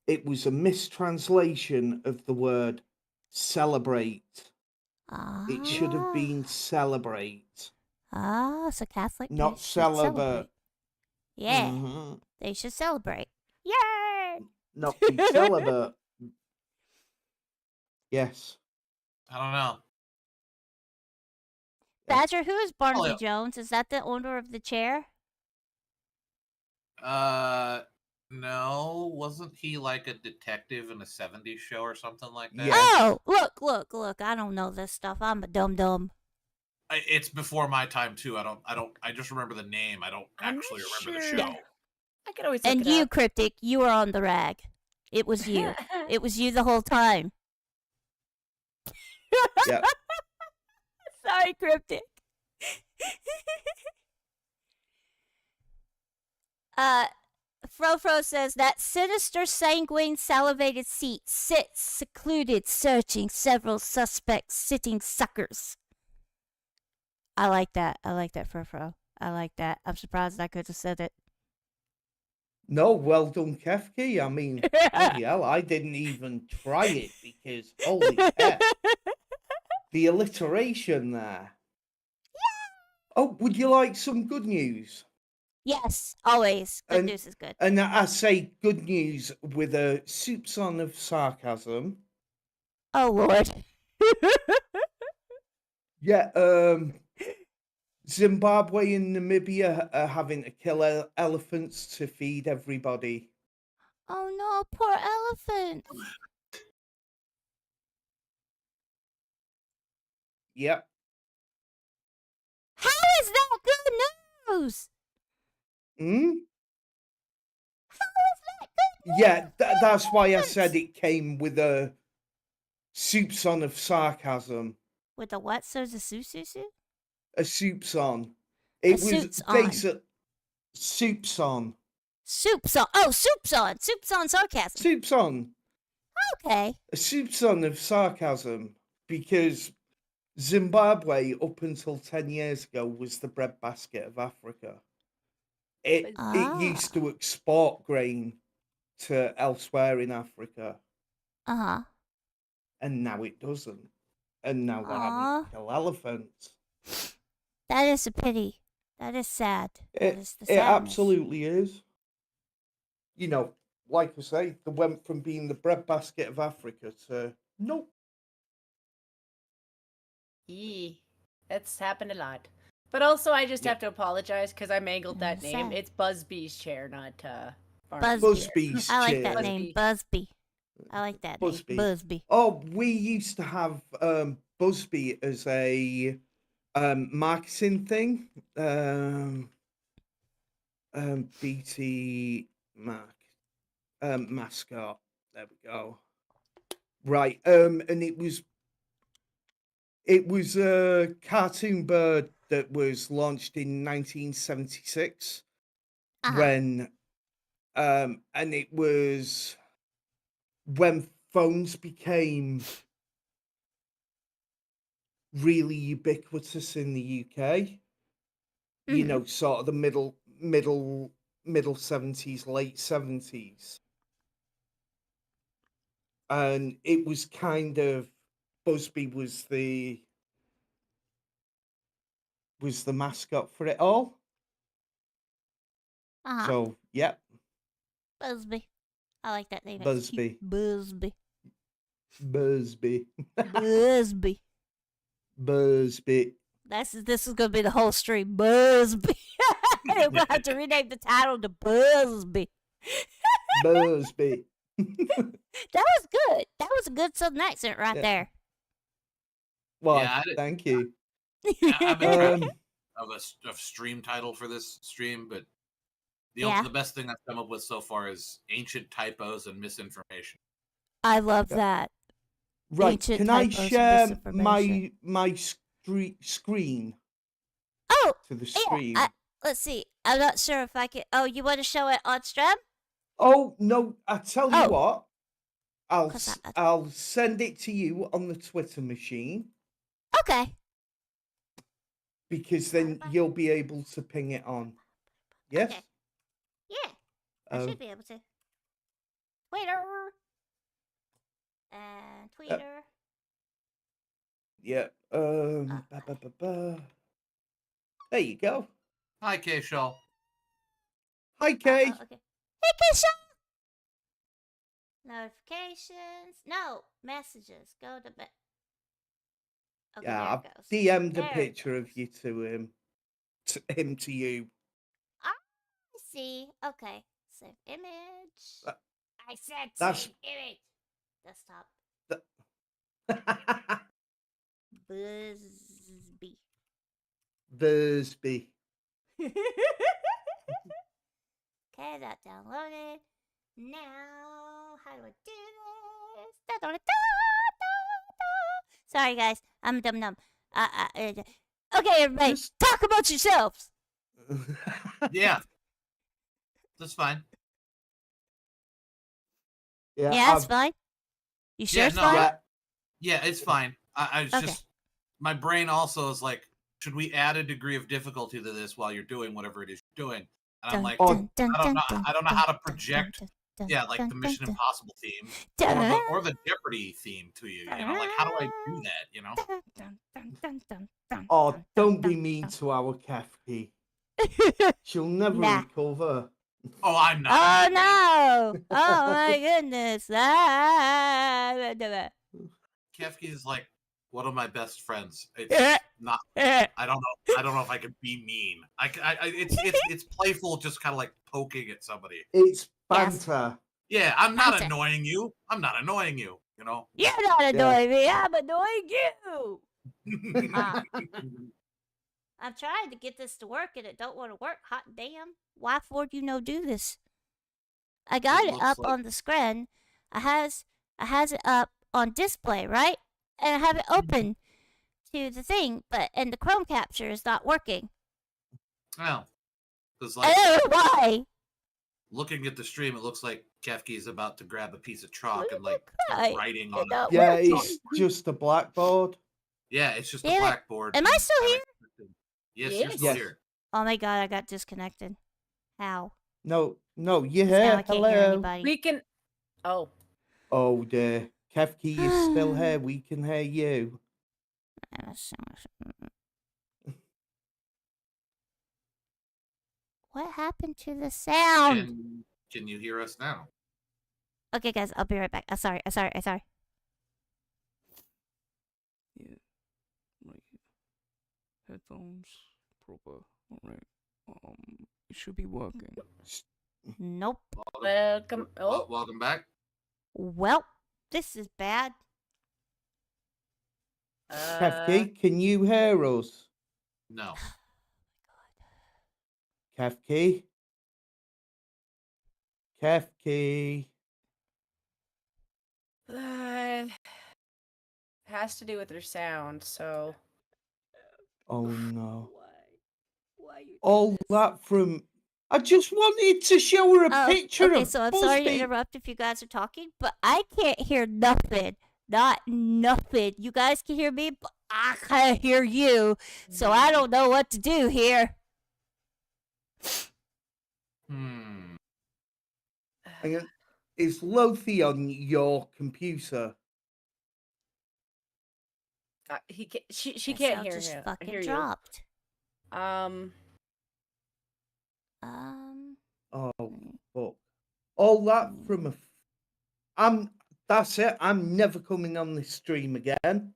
it was a mistranslation of the word celebrate. It should have been celebrate. So Catholic not priests should celibate. celebrate. Yeah. Mm-hmm. They should celebrate. Yay! Not be celibate. Yes. I don't know. Badger, who is Barnaby yeah. Jones? Is that the owner of the chair? No. Wasn't he like a detective in a 70s show or something like that? Yeah. Oh, look. I don't know this stuff. I'm a dum-dum. It's before my time too. I just remember the name. I don't actually remember the show. Yeah. I could always look And it you, up. Cryptic, you were on the rag. It was you. It was you the whole time. Yeah. Sorry, Cryptic. Fro says that sinister sanguine salivated seat sits secluded, searching several suspects, sitting suckers. I like that, Fro. I like that. I'm surprised I could have said it. No, well done, Kefki. I mean, bloody hell, I didn't even try it because, holy heck, the alliteration there. Yeah. Oh, would you like some good news? Yes, always. Good news is good. And I say good news with a soupçon of sarcasm. Oh, Lord. Yeah, Zimbabwe and Namibia are having to kill elephants to feed everybody. Oh, no, poor elephant. Yep. How is that good news? Hmm? How is that good news? Yeah, that's why I said it came with a soupçon of sarcasm. With a what? So's a susu? A soupçon. It was basic soupçon. Soupçon. Oh, soupçon. Soupçon sarcasm. Soupçon. Okay. A soupçon of sarcasm because Zimbabwe, up until 10 years ago, was the breadbasket of Africa. It used to export grain to elsewhere in Africa. Uh-huh. And now it doesn't. And now they're having to kill elephants. That is a pity. That is sad. It absolutely is. You know, like I say, they went from being the breadbasket of Africa to nope. That's happened a lot. But also, I just have to apologize because I mangled that name. Sad. It's Busby's chair, not Busby's I like chair. that name, Busby. I like that name, Busby. Oh, we used to have Busby as a marketing thing. BT mascot. There we go. Right. And it was a cartoon bird that was launched in 1976 when and it was when phones became really ubiquitous in the UK. You know, sort of the middle 70s, late 70s. And it was kind of Busby was the mascot for it all. So, yep. Busby. I like that name. Busby. Busby. Busby. Busby. Busby. This is gonna be the whole stream. Busby. We're gonna have to rename the title to Busby. Busby. That was good. That was a good southern accent right there. Well, Yeah, thank you. I've been trying of a stream title for this stream, but the best thing I've come up with so far is ancient typos and misinformation. I love that. Right, Ancient can I typos, share misinformation. my screen Oh, to the stream? let's see. I'm not sure if I can. Oh, you want to show it on StrEM? Oh no! I tell you Oh. what, I'll 'Cause I'll send it to you on the Twitter machine Okay. because then you'll be able to ping it on. Yes. Okay. Yeah, I should be able to. Twitter. And Twitter. Yeah. There you go. Hi, K Shaw. Hi, Kay. Okay. Hey, Keisha. Notifications. No, messages. Go to bed. Okay, Yeah, there I've it goes. DM'd a There it picture of goes. you to him to you. I see. Okay. Save image. I said that's- save image. Desktop. Busby. Busby. Okay, that downloaded. Now, how do I do this? Sorry, guys. I'm dumb. Okay, everybody, talk about yourselves. Yeah, that's fine. Yeah, that's fine. You sure it's no, fine? Yeah, it's fine. I was Okay. just my brain also is like, should we add a degree of difficulty to this while you're doing whatever it is you're doing? And I'm like, I don't know how to project, like the Mission Impossible theme or the Jeopardy theme to you. You know, like how do I do that? You know? Oh, don't be mean to our Kefki. She'll never recover. Oh, I'm not. Oh no! Oh my goodness! Kefki is like one of my best friends. It's not. I don't know if I could be mean. It's playful, just kind of like poking at somebody. It's banter. Yeah, I'm not annoying you. I'm not annoying you. You know. You're not annoying me. I'm annoying you. I'm trying to get this to work and it don't want to work. Hot damn! Why for do do this? I got it up on the screen. I has it up on display, right? And I have it open to the thing, and the Chrome capture is not working. Well, because I don't know why. Looking at the stream, it looks like Kefki is about to grab a piece of chalk and like writing on it. Yeah, it's just a blackboard. Yeah, it's just a blackboard. Am I still here? Yes, you're still here. Oh my god, I got disconnected. How? No, you're here. Now I can't hear Hello. anybody. We can. Oh. Oh dear. Kefki is still here. We can hear you. What happened to the sound? Can you hear us now? Okay, guys, I'll be right back. Sorry. Yeah, like headphones proper. Alright. It should be working. Nope. Welcome. Oh, welcome back. Well, this is bad. Kefki, can you hear us? No. Kefki? Kefki? has to do with her sound, so. Oh no. Why you do All this? that from. I just wanted to show her a picture okay, of so I'm sorry to Busby. interrupt if you guys are talking, but I can't hear nothing. Not nothing. You guys can hear me, but I can't hear you. So I don't know what to do here. Hang on. Is Lothiel on your computer? She My can't sound hear just him. fucking Hear dropped. you. Oh fuck! All that from a. That's it. I'm never coming on this stream again.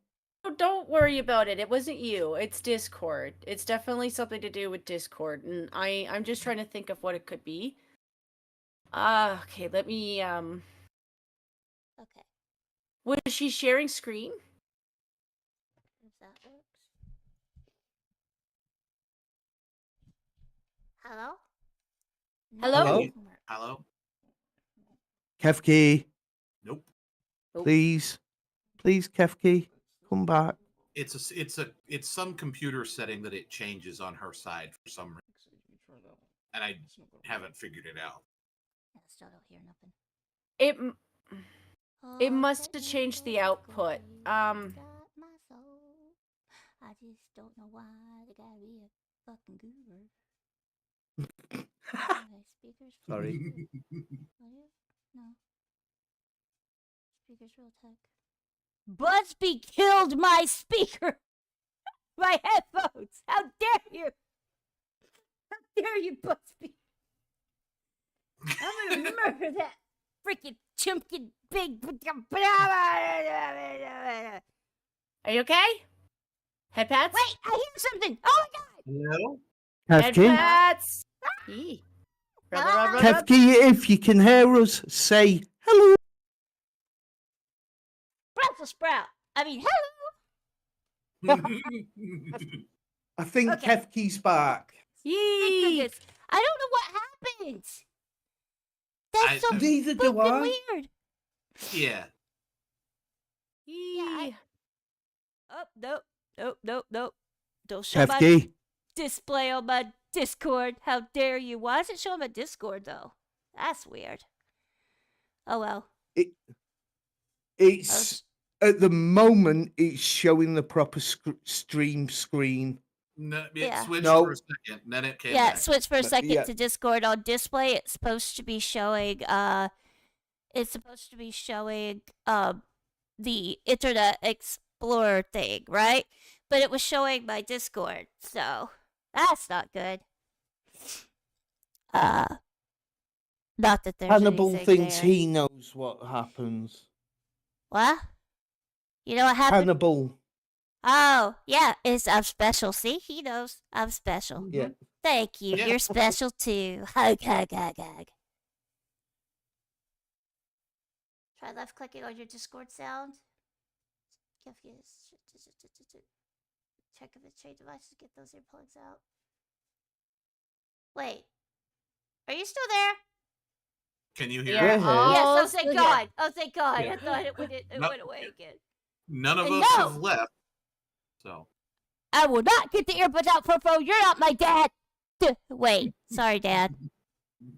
Don't worry about it. It wasn't you. It's Discord. It's definitely something to do with Discord, and I'm just trying to think of what it could be. Okay, let me Okay, Was she sharing screen? if that works. Hello? Hello? Hello? it doesn't work. Hello? Kefki, Nope. please, Kefki, come back. It's some computer setting that it changes on her side for some reason, and I haven't figured it out. I still don't hear nothing. It must have changed the output. Got my soul. I just don't know why they gotta be a fucking goober. Okay, speakers. Sorry. Audio? No. Speakers real tech. Busby killed my speaker! My headphones! How dare you! How dare you, Busby! I'm gonna murder that freaking chimkin big. Are you okay? Headpats? Wait, I hear something! Oh my god! No. Kefki, Headpats! Eee. Rub, rub, rub, rub. Kefki, if you can hear us, say hello. Brussels sprout! I mean, hello! I think Okay. Kefki's back. Thank Yee! goodness. I don't know what happened. That's so Neither do fucking I. weird. Yeah. Yee! Oh, nope. Don't show my Kefki, display on my Discord. How dare you? Why is it showing my Discord, though? That's weird. Oh, well. it's at the moment it's showing the proper stream screen. No, it Yeah. switched No. for a second, and then it came Yeah, back. switch for a second yeah. to Discord on display. It's supposed to be showing, the Internet Explorer thing, right? But it was showing my Discord, so that's not good. Not that there's Hannibal anything thinks there. he knows what happens. What? You know what happened? Hannibal, Oh, yeah, I'm special. See, he knows I'm special. yeah. Thank you. Yeah. You're special too. Hug. Try left clicking on your Discord sound. Check if it's trade devices. Get those earplugs out. Wait, are you still there? Can you hear? Yeah. it? Yes. Oh, Oh, thank still God. here. Oh, thank God. Yeah. I thought it went No. away again. None of And us no. have left. So I will not get the earbuds out, Fofo. You're not my dad. Wait, sorry, Dad.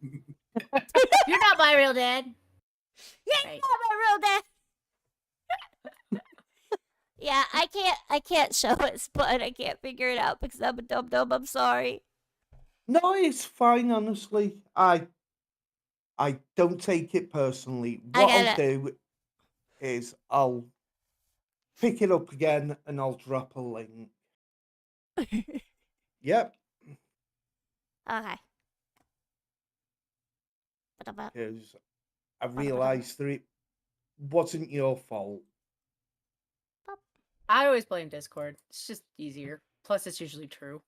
You're not my real dad. You're Right. not my real dad. Yeah, I can't show it, but I can't figure it out because I'm a dumb. I'm sorry. No, it's fine, honestly. I don't take it personally. I What get I'll it. do is I'll pick it up again and I'll drop a link. Yep. Okay. What about? Because I realised that it wasn't your fault. I always blame Discord. It's just easier. Plus, it's usually true.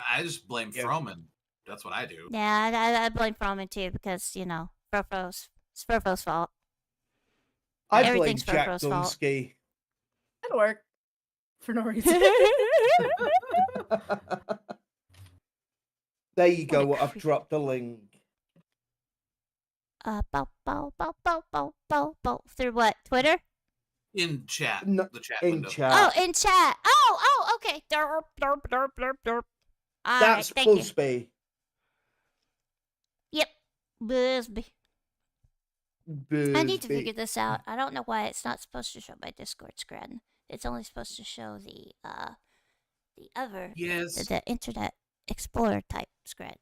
I just blame Yeah. Fromun. That's what I do. Yeah, I blame Fromun too because it's Furfo's fault. I blame Everything's Jack Furfo's fault. Dunsky. That'll work. For no reason. There you go. What a I've creep. dropped the link. Through what? Twitter? In chat. No, the chat in window. chat. Oh, in chat. Oh, okay. Derp, derp, derp, derp, derp. All That's right, thank you. Busby. Yep. Busby. I need to Busby. figure this out. I don't know why it's not supposed to show my Discord screen. It's only supposed to show the other, Yes. the Internet Explorer type screen.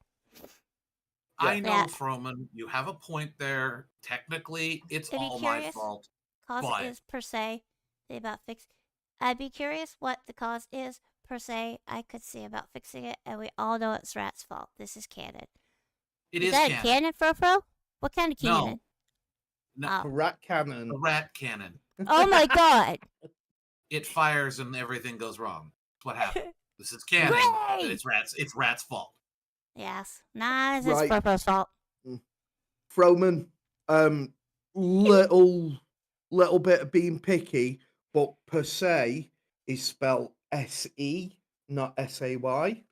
I know, Yeah. Fromun, you have a point there. Technically, it's To be all my curious, fault. Cause But- is per se the about fix. I'd be curious what the cause is per se. I could see about fixing it, and we all know it's Rat's fault. This is canon. It is is that canon. a cannon, Fro? What kind of No. cannon? No, Oh. Rat cannon. the rat cannon. Oh my god! It fires and everything goes wrong. That's what happened. This is canon. Great! It's Rat's fault. Yes. Nah, it's Right. Fro's fault. Fromun, little bit of being picky, but per se is spelled S-E, not S-A-Y.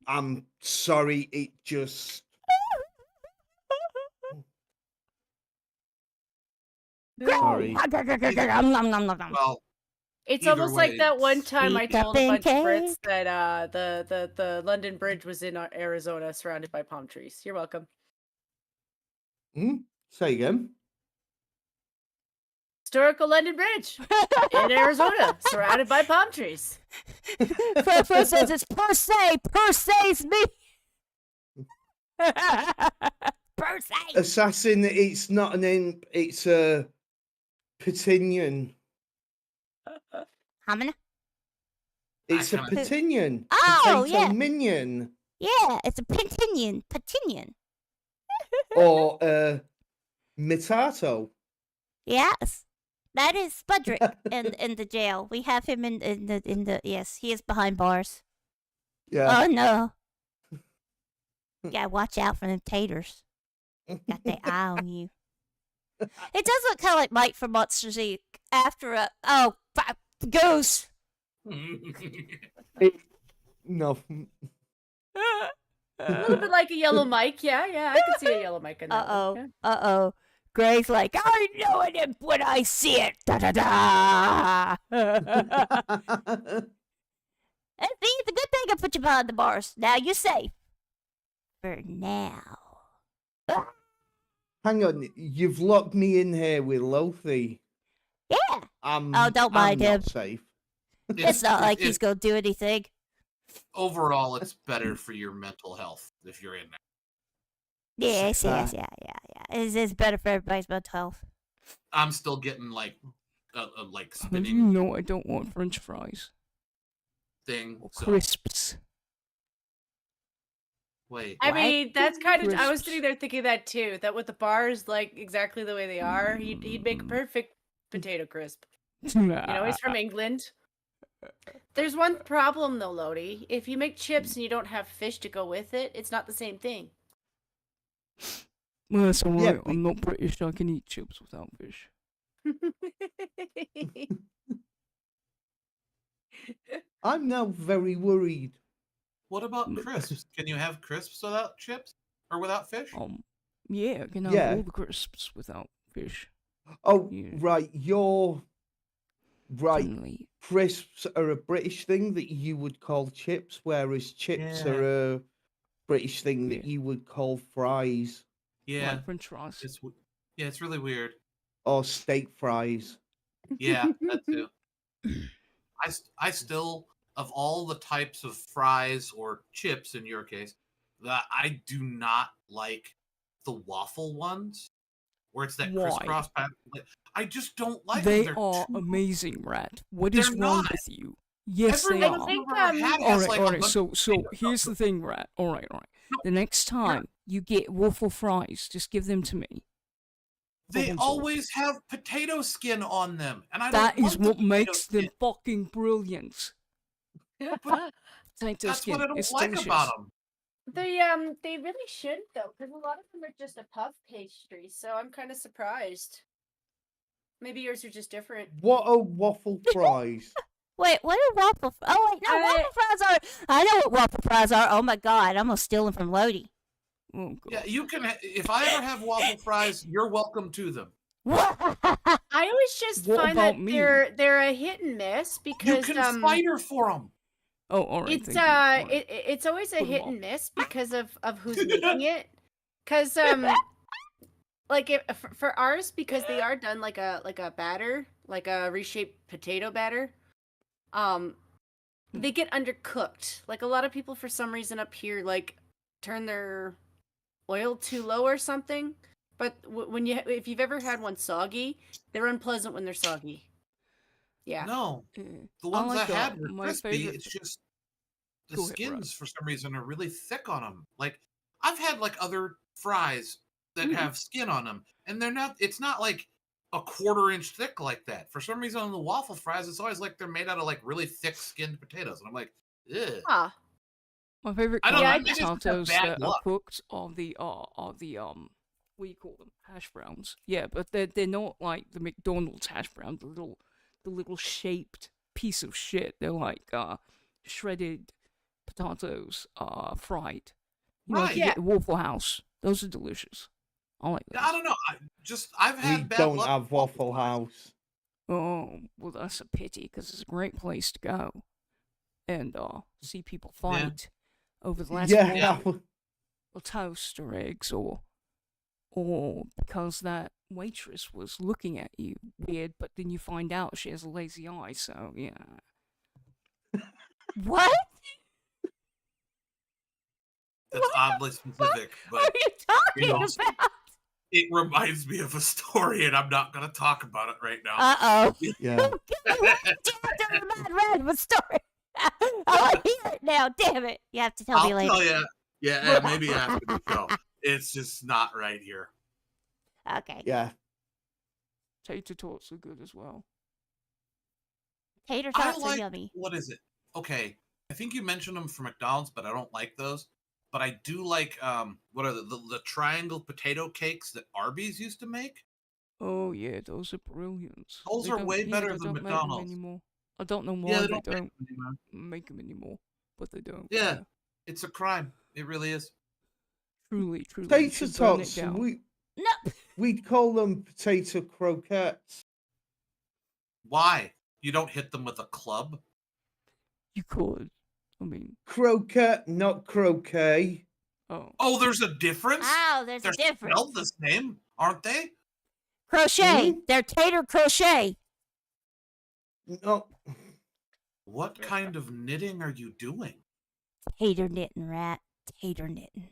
I'm sorry, it just... Sorry. Well, It's Either almost way, like that one time I Sweet told a cup bunch of and Brits cake. that the London Bridge was in Arizona, surrounded by palm trees. You're welcome. Say again. Historical London Bridge in Arizona, surrounded by palm trees. Fro says it's per se. Per se's me. Per se. Assassin, it's not an imp, it's a Patinian. How many? It's a kinda- Patinian. Oh, Potato yeah. minion. Yeah, it's a Patinian. Patinian. Or Mitato. Yes. That is Spudrick in the jail. We have him in the yes, he is behind bars. Yeah. Oh no. Gotta watch out for them taters. Got their eye on you. It does look kinda like Mike from Monsters Inc. After a goose. No. A little bit like a yellow mic. Yeah, I can see a yellow mic in that. one, yeah. Uh-oh. Gray's like, I know it when I see it. Da da da. And see, it's a good thing I put you behind the bars. Now you're safe. For now. Hang on, you've locked me in here with Loafy. Yeah. I'm, Don't mind I'm him. not safe. It's not like he's gonna do anything. Overall, it's better for your mental health if you're in there. Yes. Yeah. It's better for everybody's mental health. I'm still getting like You spinning know I don't want French fries thing. or So crisps. wait, I What? mean, that's kind of. I was Crisps. sitting there thinking that too. That with the bars like exactly the way they are, he'd make a perfect potato crisp. You know, he's from England. There's one problem though, Lodi. If you make chips and you don't have fish to go with it, it's not the same thing. Well, that's alright. Yeah, but- I'm not British. I can eat chips without fish. I'm now very worried. what about crisps? Can you have crisps without chips or without fish? Yeah, I can have Yeah. all the crisps without fish. Oh, Yeah. right, you're... Right, Generally. crisps are a British thing that you would call chips, whereas chips Yeah. are a British thing that Yeah. you would call fries Yeah, Like French fries. it's really weird. or steak fries. Yeah, that too. I still, of all the types of fries or chips in your case, that I do not like the waffle ones, where it's that Why? crisscross pattern. I just don't like They them. are They're too... amazing, Rat. What is They're wrong not. with you? Yes, they Everyone are. think, I've ever had has, like, a Alright, bunch so of here's the potatoes. thing, Rat. Alright. No, The next time you get waffle fries, just give them to me. They Problem solved. always have potato skin on them, and I That don't is want the what makes potato them skin. fucking brilliant. Potato That's skin. what I don't It's like delicious. about them. They really shouldn't though, because a lot of them are just a puff pastry. So I'm kind of surprised. Maybe yours are just different. What are waffle fries? Wait, what are waffle? Oh wait, no, waffle fries are. I know what waffle fries are. Oh my god, I'm gonna steal them from Lodi. Oh, God. Yeah, you can. If I ever have waffle fries, you're welcome to them. I always just What find about that me? they're a hit and miss You because can fight her for them. Oh, all right. it's thank you. All right. it's always a Put 'em hit up. and miss because of who's making it. Because like for ours, because they are done like a batter, like a reshaped potato batter, they get undercooked. Like a lot of people for some reason up here like turn their oil too low or something. But when if you've ever had one soggy, they're unpleasant when they're soggy. Yeah. No, Mm. the ones like I had were my crispy. favorite- It's just the Go ahead, Brad. skins for some reason are really thick on them. Like I've had like other fries that Mhm. have skin on them, and they're not. It's not like a 1/4 inch thick like that. For some reason, on the waffle fries, it's always like they're made out of like really thick skinned potatoes, and I'm like, ugh. Ah. My favorite I don't kind know, of maybe it's just have potatoes bad that are luck. cooked are the what do you call them? Hash browns. Yeah, but they're not like the McDonald's hash brown, the little shaped piece of shit. They're like shredded potatoes, fried. You know, Right. if you get the Waffle House. Those are delicious. I like those. I don't know. I've We had bad don't luck have with Waffle fries. House. Oh, well, that's a pity because it's a great place to go and see people fight over the last Yeah, waffle or toast or eggs or because that waitress was looking at you weird, but then you find out she has a lazy eye. So yeah. What? That's oddly specific, What are but you talking you know, about? it reminds me of a story, and I'm not going to talk about it right now. Uh-oh. yeah. Chapter Mad Red story. I want to hear it now. Damn it. You have to tell me I'll later. tell you. Yeah, maybe after the show. It's just not right here. Okay. Yeah. Tater tots are good as well. Tater I tots are like, yummy. what is it? Okay, I think you mentioned them for McDonald's, but I don't like those. But I do like, what are the triangle potato cakes that Arby's used to make? Oh yeah, those are brilliant. Those They are don't- way yeah, better they than don't make them McDonald's. anymore. I don't know why Yeah, they they don't don't make them anymore. make them anymore, but they don't. Yeah. It's a crime. It really is. Truly, you Tater should burn it tots, down. No. we'd call them potato croquettes. Why? You don't hit them with a club? You could. I mean, Croquette, not croquet. oh. Oh, there's a difference? Oh, there's They're a difference. spelled the same, aren't they? Crochet. Hmm? They're tater crochet. No, What kind of knitting are you doing? Tater knitting, rat. Tater knitting.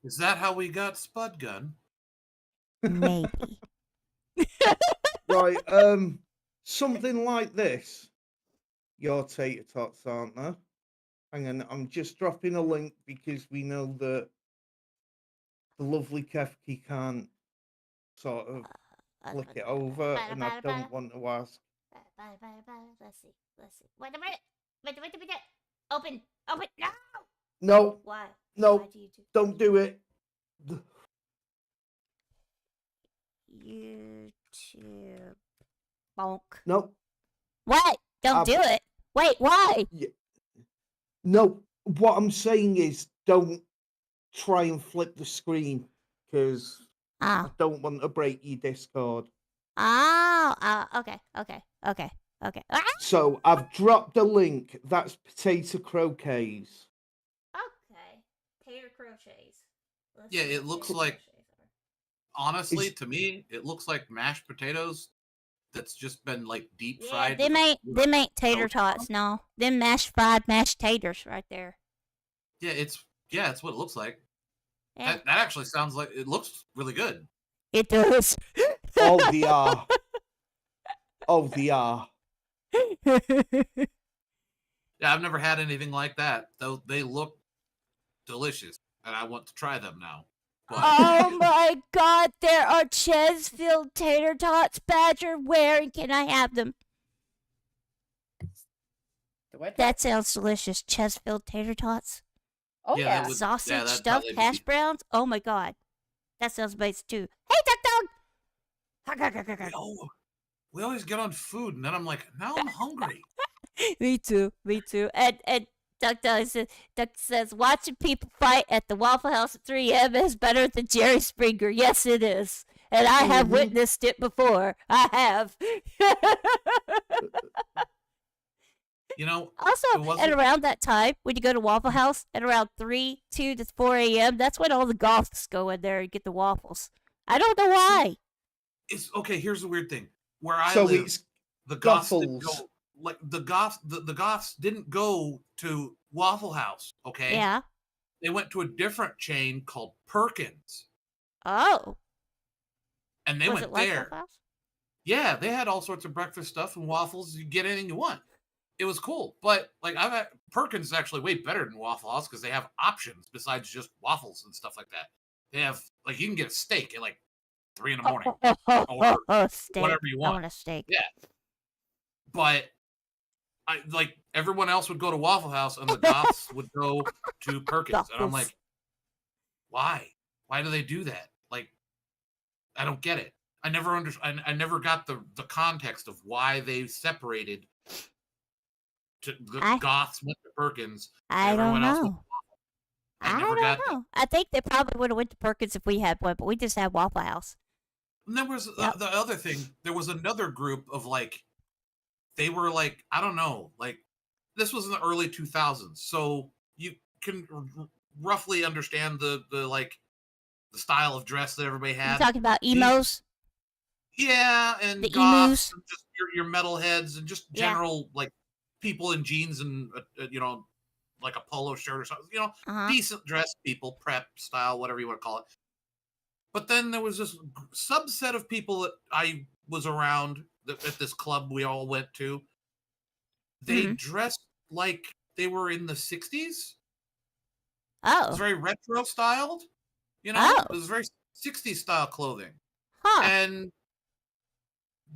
Is that how we got Spud Gun? Maybe. right. Something like this. Your tater tots, aren't they? Hang on, I'm just dropping a link because we know that the lovely Kefki can't sort of flick it over, and I don't want to ask. Let's see. Wait a minute. Wait. Open. No. No, Why? no, Why do you do? don't do it. YouTube. Bonk. No, What? Don't do it. Wait, why? no. What I'm saying is, don't try and flip the screen because I Oh. don't want to break your Discord. Oh. Okay. Ah! So I've dropped a link. That's potato croquets. Okay. Tater crochets. Yeah, it looks like- Honestly, to me, it looks like mashed potatoes that's just been like deep Yeah, fried. them ain't tater toast. tots, no. Them mashed taters right there. Yeah, it's what it looks like. Yeah, That actually sounds like it looks really good. it does. Oh, they are. Oh, they are. Yeah, I've never had anything like that. Though they look delicious, and I want to try them now. But Oh my god, there are Chesfield tater tots, Badger. Where and can I have them? The what? That sounds delicious. Chesfield tater tots. Oh Yeah, yeah. that would- Sausage that'd stuffed probably hash be- browns. Oh my god. That sounds amazing too. Hey, Duck Dog! we always get on food, and then I'm like, now I'm hungry. Me too. And Duck says, watching people fight at the Waffle House at 3 a.m. is better than Jerry Springer. Yes, it is. And I have witnessed it before. I have. You know, Also, at around that time, when you go to Waffle House, at around 2 to 4 a.m., that's when all the goths go in there and get the waffles. I don't know why. it's okay. Here's the weird thing. Where I So live, it's the goths didn't Guffles. go. Like the goths didn't go to Waffle House. Okay. Yeah. They went to a different chain called Perkins, Oh. and they Was went it like there. Waffle House? Yeah, they had all sorts of breakfast stuff and waffles. You get anything you want. It was cool, but like Perkins is actually way better than Waffle House because they have options besides just waffles and stuff like that. They have like you can get a steak at like 3 in the morning, or Steak. whatever you want. I want a steak. Yeah, but I like everyone else would go to Waffle House and the goths would go to Perkins, and I'm like, why? Why do they do that? Like, I don't get it. I never I never got the context of why they separated. Goths went to Perkins. I don't know. Else went to I never got don't know. I think they probably would have went to Perkins if we had one, but we just had Waffle House. And there was the other thing. There was another group of like, they were like, I don't know, like this was in the early 2000s, so you can roughly understand the like the style of dress that everybody had. You talking about emos? Yeah, and the goths, emus, and just your metalheads, and just general like people in jeans and like a polo shirt or something, decent dressed people, prep style, whatever you want to call it. But then there was this subset of people that I was around at this club we all went to. They dressed like they were in the 60s. Oh. It was very retro styled. It was very 60s style clothing. Huh. And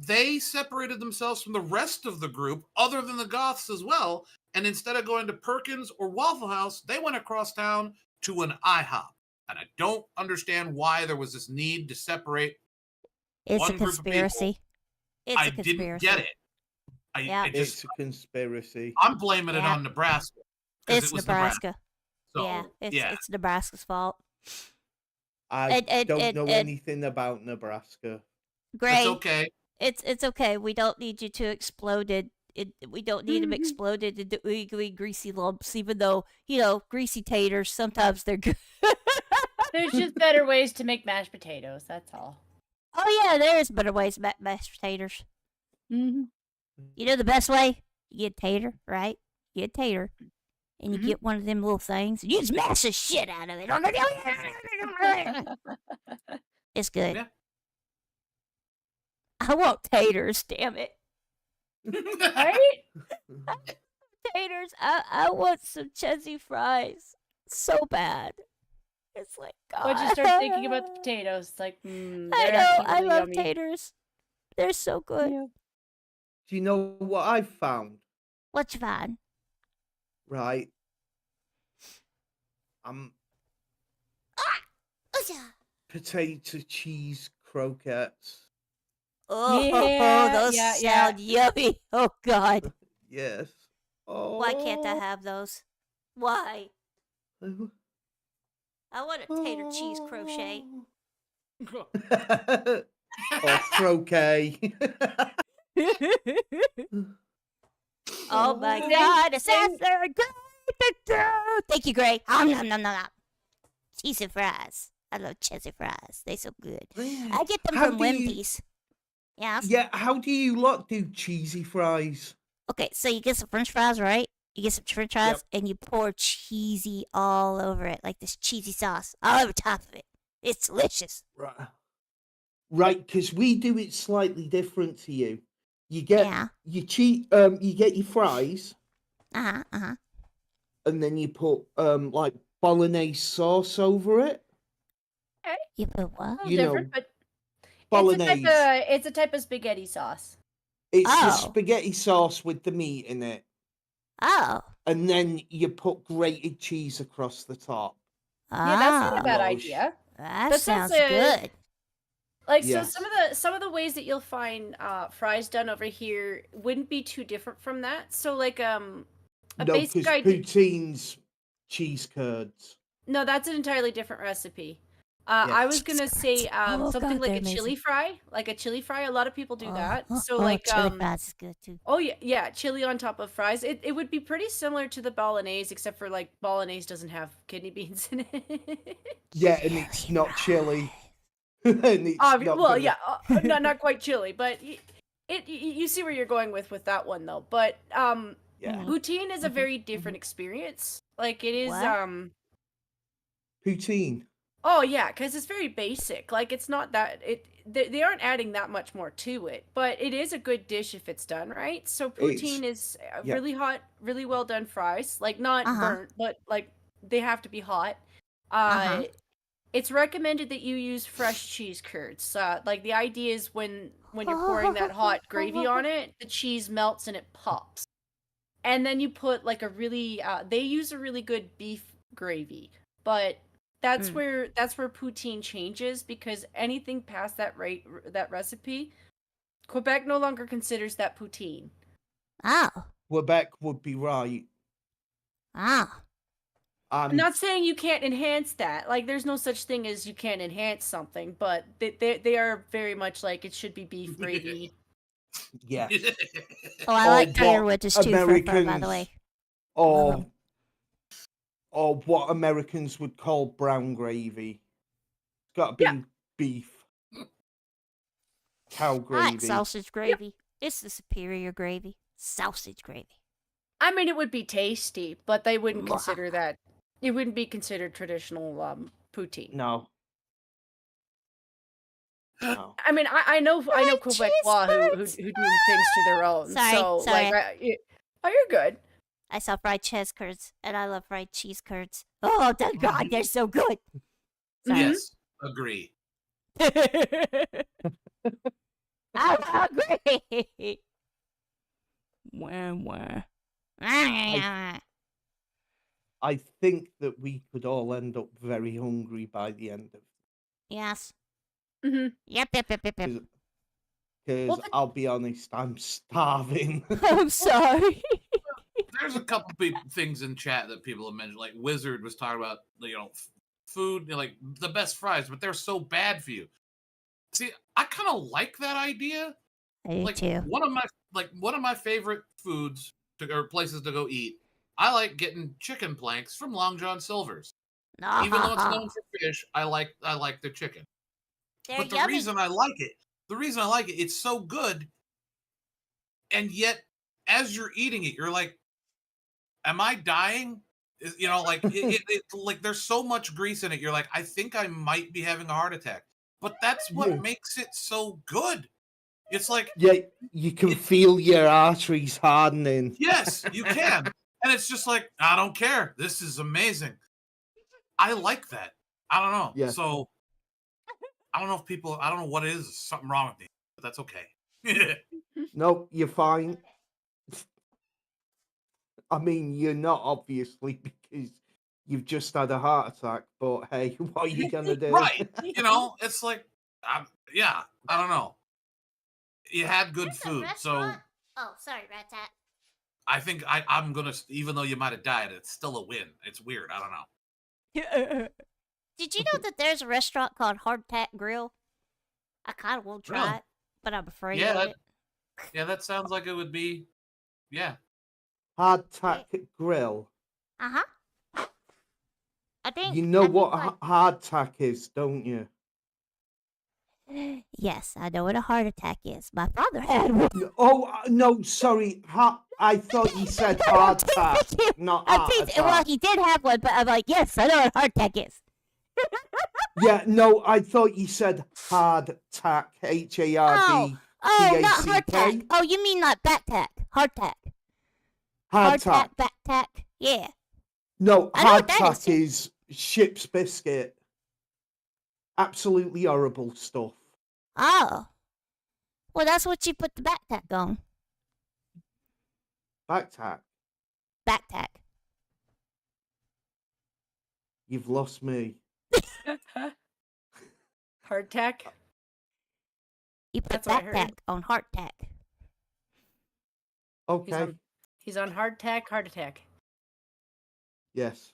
they separated themselves from the rest of the group, other than the goths as well. And instead of going to Perkins or Waffle House, they went across town to an IHOP. And I don't understand why there was this need to separate. It's a conspiracy. I didn't get it. It's a conspiracy. I'm blaming it on Nebraska. It's Nebraska. So, it's Nebraska's fault. I don't know anything about Nebraska. Great. It's okay. It's okay. We don't need you to explode it. We don't need them exploded into oogly, greasy lumps, even though, greasy taters, sometimes they're good. There's just better ways to make mashed potatoes, that's all. Oh, yeah, there is better ways to make mashed potatoes. Mm-hmm. You know the best way? You get a tater, right? You get a tater, and you get one of them little things, and you just mash the shit out of it. It's good. Yeah. I want taters, damn it. Right? Taters. I want some cheesy fries so bad. It's like, God. Once you start thinking about the potatoes, it's like, I know. I love yummy. taters. They're so good. Yeah. Do you know what I've found? What you find? Right. Potato cheese croquettes. Oh, those sound yummy. Oh, God. Yes. Oh. Why can't I have those? Why? I want a tater cheese crochet. Or croquet. Oh, my God. It sounds very good. Thank you, Gray. Nom, nom. Cheesy fries. I love cheesy fries. They're so good. I get them from Wimpy's. Yeah. Yeah, how do you lot do cheesy fries? Okay, so you get some french fries, right? You get some french fries, and you pour cheesy all over it, like this cheesy sauce, all over top of it. It's delicious. Right, because we do it slightly different to you. You get you get your fries. And then you put like bolognese sauce over it. You put what? Different, but bolognese. It's a type of spaghetti sauce. It's the spaghetti sauce with the meat in it. Oh. And then you put grated cheese across the top. Yeah, that's not a bad idea. That sounds good. Like, so some of the ways that you'll find fries done over here wouldn't be too different from that. So like A No, basic because idea. poutine's cheese curds. No, that's an entirely different recipe. Yeah. I was gonna say Oh, something God, like they're a chili amazing. fry, like a chili fry. A lot of people do that. So oh, like chili fries is good too. oh yeah, chili on top of fries. It would be pretty similar to the bolognese, except for like bolognese doesn't have kidney beans in it. Yeah, and it's not chili. And it's not Well, gonna- yeah, not quite chili, but you see where you're going with that one though. But Yeah. poutine is a very different experience. Like it is What? Poutine. Oh yeah, because it's very basic. Like it's not that they aren't adding that much more to it, but it is a good dish if it's done right. So poutine is yeah. really hot, really well done fries. Like not burnt, but like they have to be hot. It's recommended that you use fresh cheese curds. Like the idea is when you're pouring that hot gravy on it, the cheese melts and it pops. And then you put like a really they use a really good beef gravy, but that's where poutine changes, because anything past that recipe, Quebec no longer considers that poutine. Oh. Quebec would be right. Oh. I'm not saying you can't enhance that. Like, there's no such thing as you can't enhance something, but they are very much like it should be beef gravy. Yes. Oh, I like Tiger Woods too, by the way. Or what Americans would call brown gravy. It's got to be beef. Cow gravy. I like sausage gravy. It's the superior gravy. Sausage gravy. I mean, it would be tasty, but they wouldn't consider that. It wouldn't be considered traditional poutine. No. I mean, I know Quebecois who do things to their own. Sorry. Like, you're good. I saw fried cheese curds, and I love fried cheese curds. Oh, God, they're so good. Yes, agree. I agree. Wah. I think that we could all end up very hungry by the end of. Yes. Mm-hmm. Yep. Because I'll be honest, I'm starving. I'm sorry. There's a couple things in chat that people have mentioned. Like Wizard was talking about, food, like the best fries, but they're so bad for you. See, I kind of like that idea. I do too. One of my favorite foods or places to go eat. I like getting chicken planks from Long John Silver's. Even though it's known for fish, I like their chicken. They're but the yummy. reason I like it, it's so good. And yet, as you're eating it, you're like, am I dying? Like like there's so much grease in it. You're like, I think I might be having a heart attack. But that's what makes it so good. It's like, yeah, you can feel your arteries hardening. Yes, you can. And it's just like, I don't care. This is amazing. I like that. I don't know. Yeah. So I don't know what it is. There's something wrong with me, but that's okay. Nope, you're fine. I mean, you're not, obviously, because you've just had a heart attack, but hey, what are you going to do? Right. It's like, I don't know. You had good food, so. Oh, sorry, Rat-Tat. I think I'm going to, even though you might have died, it's still a win. It's weird. I don't know. Did you know that there's a restaurant called Hardtack Grill? I kind of will try it, but I'm afraid of it. Yeah, that sounds like it would be, yeah. Hardtack Grill. Uh-huh. I think... You know what hardtack is, don't you? Yes, I know what a heart attack is. My father had one. Oh, no, sorry. I thought you said hardtack, not heart attack. Well, he did have one, but I'm like, yes, I know what a heart attack is. Yeah, no, I thought you said hardtack, Hardtack. Oh, not hardtack. Oh, you mean not backtack. Hardtack. Hardtack. Backtack. Yeah. No, hardtack is. is ship's biscuit. Absolutely horrible stuff. Oh. Well, that's what you put the backtack on. Backtack. Backtack. You've lost me. Hardtack. You put That's what I heard. backtack on hardtack. Okay. He's on hardtack, heart attack. Yes.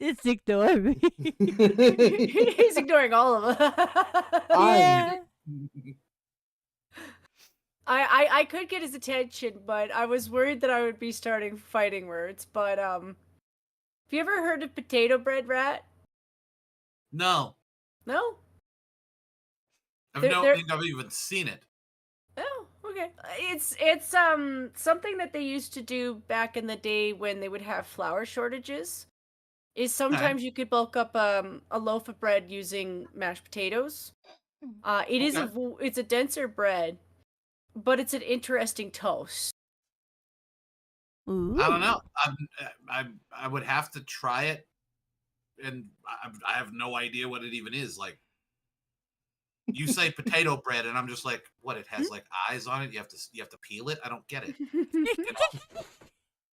Just ignore me. He's ignoring all of us. Yeah. I could get his attention, but I was worried that I would be starting fighting words. But have you ever heard of potato bread rat? No, No? I They're- don't they're- think I've even seen it. Oh, okay. It's something that they used to do back in the day when they would have flour shortages. Is sometimes you could bulk up a loaf of bread using mashed potatoes. It is it's a denser bread, but it's an interesting toast. Ooh. I don't know. I would have to try it, and I have no idea what it even is. Like, you say potato bread, and I'm just like, what? It has like eyes on it. You have to peel it. I don't get it.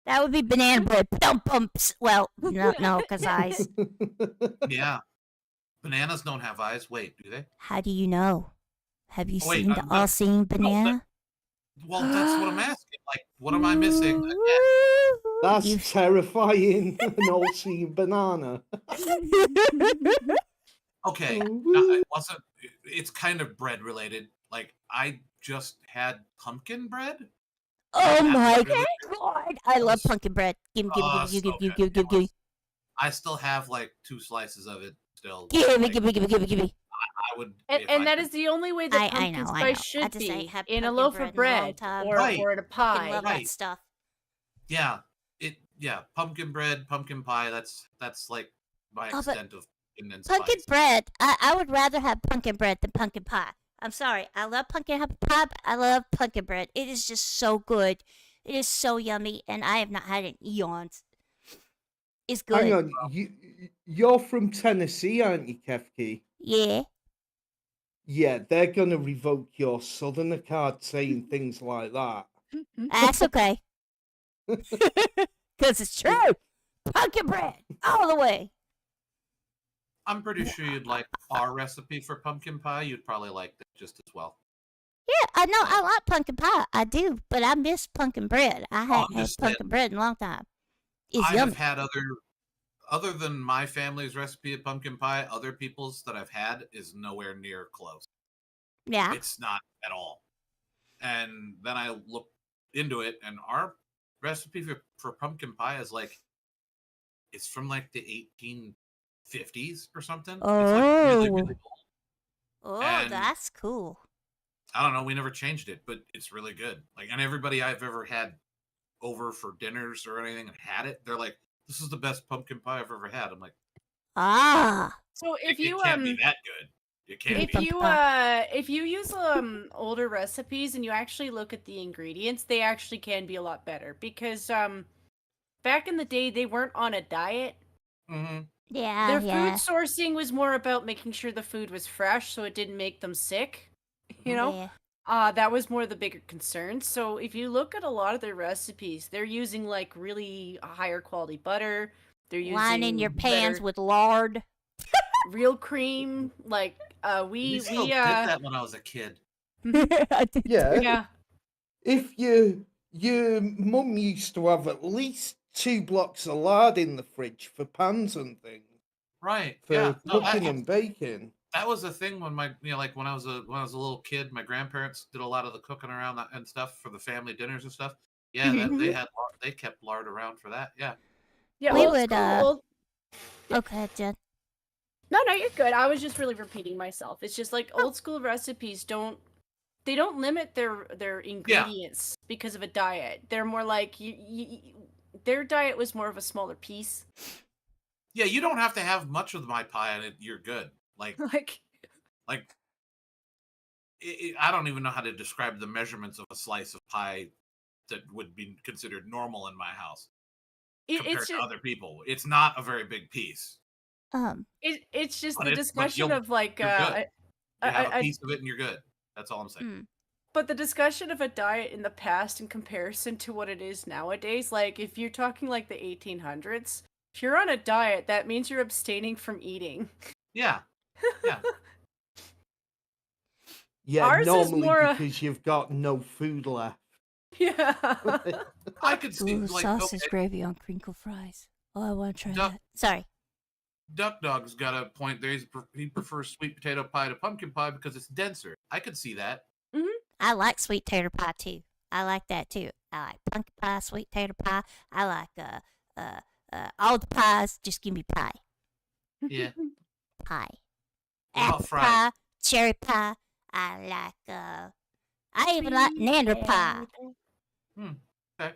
That would be banana bread. Pumps. Well, no, because eyes. Yeah, bananas don't have eyes. Wait, do they? How do you know? Have you Wait, seen the no, all-seeing banana? Well, that's what I'm asking. Like, what am I missing? That's You- terrifying. An all-seeing banana. Okay, no, it wasn't. It's kind of bread related. Like, I just had pumpkin bread. Oh my really god! I love pumpkin bread. Give me. I still have like 2 slices of it still. Give me. I would. And that is the only way that I pumpkin know. spice I should just say be have in a pumpkin loaf bread of in a long bread time. or, Right. or in a I pie. love Right. that stuff. Yeah, pumpkin bread, pumpkin pie. That's like my Oh, but extent of pumpkin Pumpkin bread. I would rather have pumpkin bread than pumpkin pie. I'm sorry. I love pumpkin pie. But I love pumpkin bread. It is just so good. It is so yummy, and I have not had it in eons. It's good. Hang on, you're from Tennessee, aren't you, Kefki? Yeah. Yeah, they're gonna revoke your Southerner card saying things like that. That's okay. Because it's true. Pumpkin bread. All the way. I'm pretty sure you'd like our recipe for pumpkin pie. You'd probably like that just as well. Yeah, I know. I like pumpkin pie. I do. But I miss pumpkin bread. I haven't had pumpkin bread in a long time. It's I yummy. have had other than my family's recipe of pumpkin pie, other people's that I've had is nowhere near close. Yeah. It's not at all. And then I looked into it, and our recipe for pumpkin pie is like, it's from like the 1850s or something. It's like really, really old. Oh, And- that's cool. I don't know. We never changed it, but it's really good. Like, and everybody I've ever had over for dinners or anything and had it, they're like, "This is the best pumpkin pie I've ever had." I'm like, Ah. So if it you can't be that good. It can't if be. you if you use older recipes and you actually look at the ingredients, they actually can be a lot better because back in the day they weren't on a diet. Mm-hmm. Yeah, Their yeah. food sourcing was more about making sure the food was fresh so it didn't make them sick. You know? Yeah. That was more the bigger concern. So if you look at a lot of their recipes, they're using like really higher quality butter. They're using Lining your pans better- with lard. real cream. Like we still did that when I was a kid. I did. Yeah. yeah. If your mum used to have at least 2 blocks of lard in the fridge for pans and things Right. for Yeah. No, cooking and baking. that was a thing when like when I was a little kid, my grandparents did a lot of the cooking around that and stuff for the family dinners and stuff. Yeah, they kept lard around for that. Yeah. Yeah, We old would, school, old- Okay, Jen. No, you're good. I was just really repeating myself. It's just like old school recipes don't limit their ingredients because of a diet. They're more like their diet was more of a smaller piece. Yeah, you don't have to have much of my pie and you're good. Like I don't even know how to describe the measurements of a slice of pie that would be considered normal in my house compared it's to just, other people. It's not a very big piece. it's just But the but discussion you'll- of like you're good. You have a I- piece of it and you're good. That's all I'm saying. but the discussion of a diet in the past in comparison to what it is nowadays, like if you're talking like the 1800s, if you're on a diet, that means you're abstaining from eating. Yeah. Yeah. Yeah, Ours is normally more because you've got no food left. Yeah. I could see Ooh, like sausage okay, gravy on crinkle fries. Oh, I want to try Duck- that. Sorry. Duck Dog's got a point there. He prefers sweet potato pie to pumpkin pie because it's denser. I could see that. I like sweet tater pie too. I like that too. I like pumpkin pie, sweet tater pie. I like all the pies. Just give me pie. Yeah. Pie. What about Apple fries? pie, cherry pie. I like I even like nanner pie. Okay.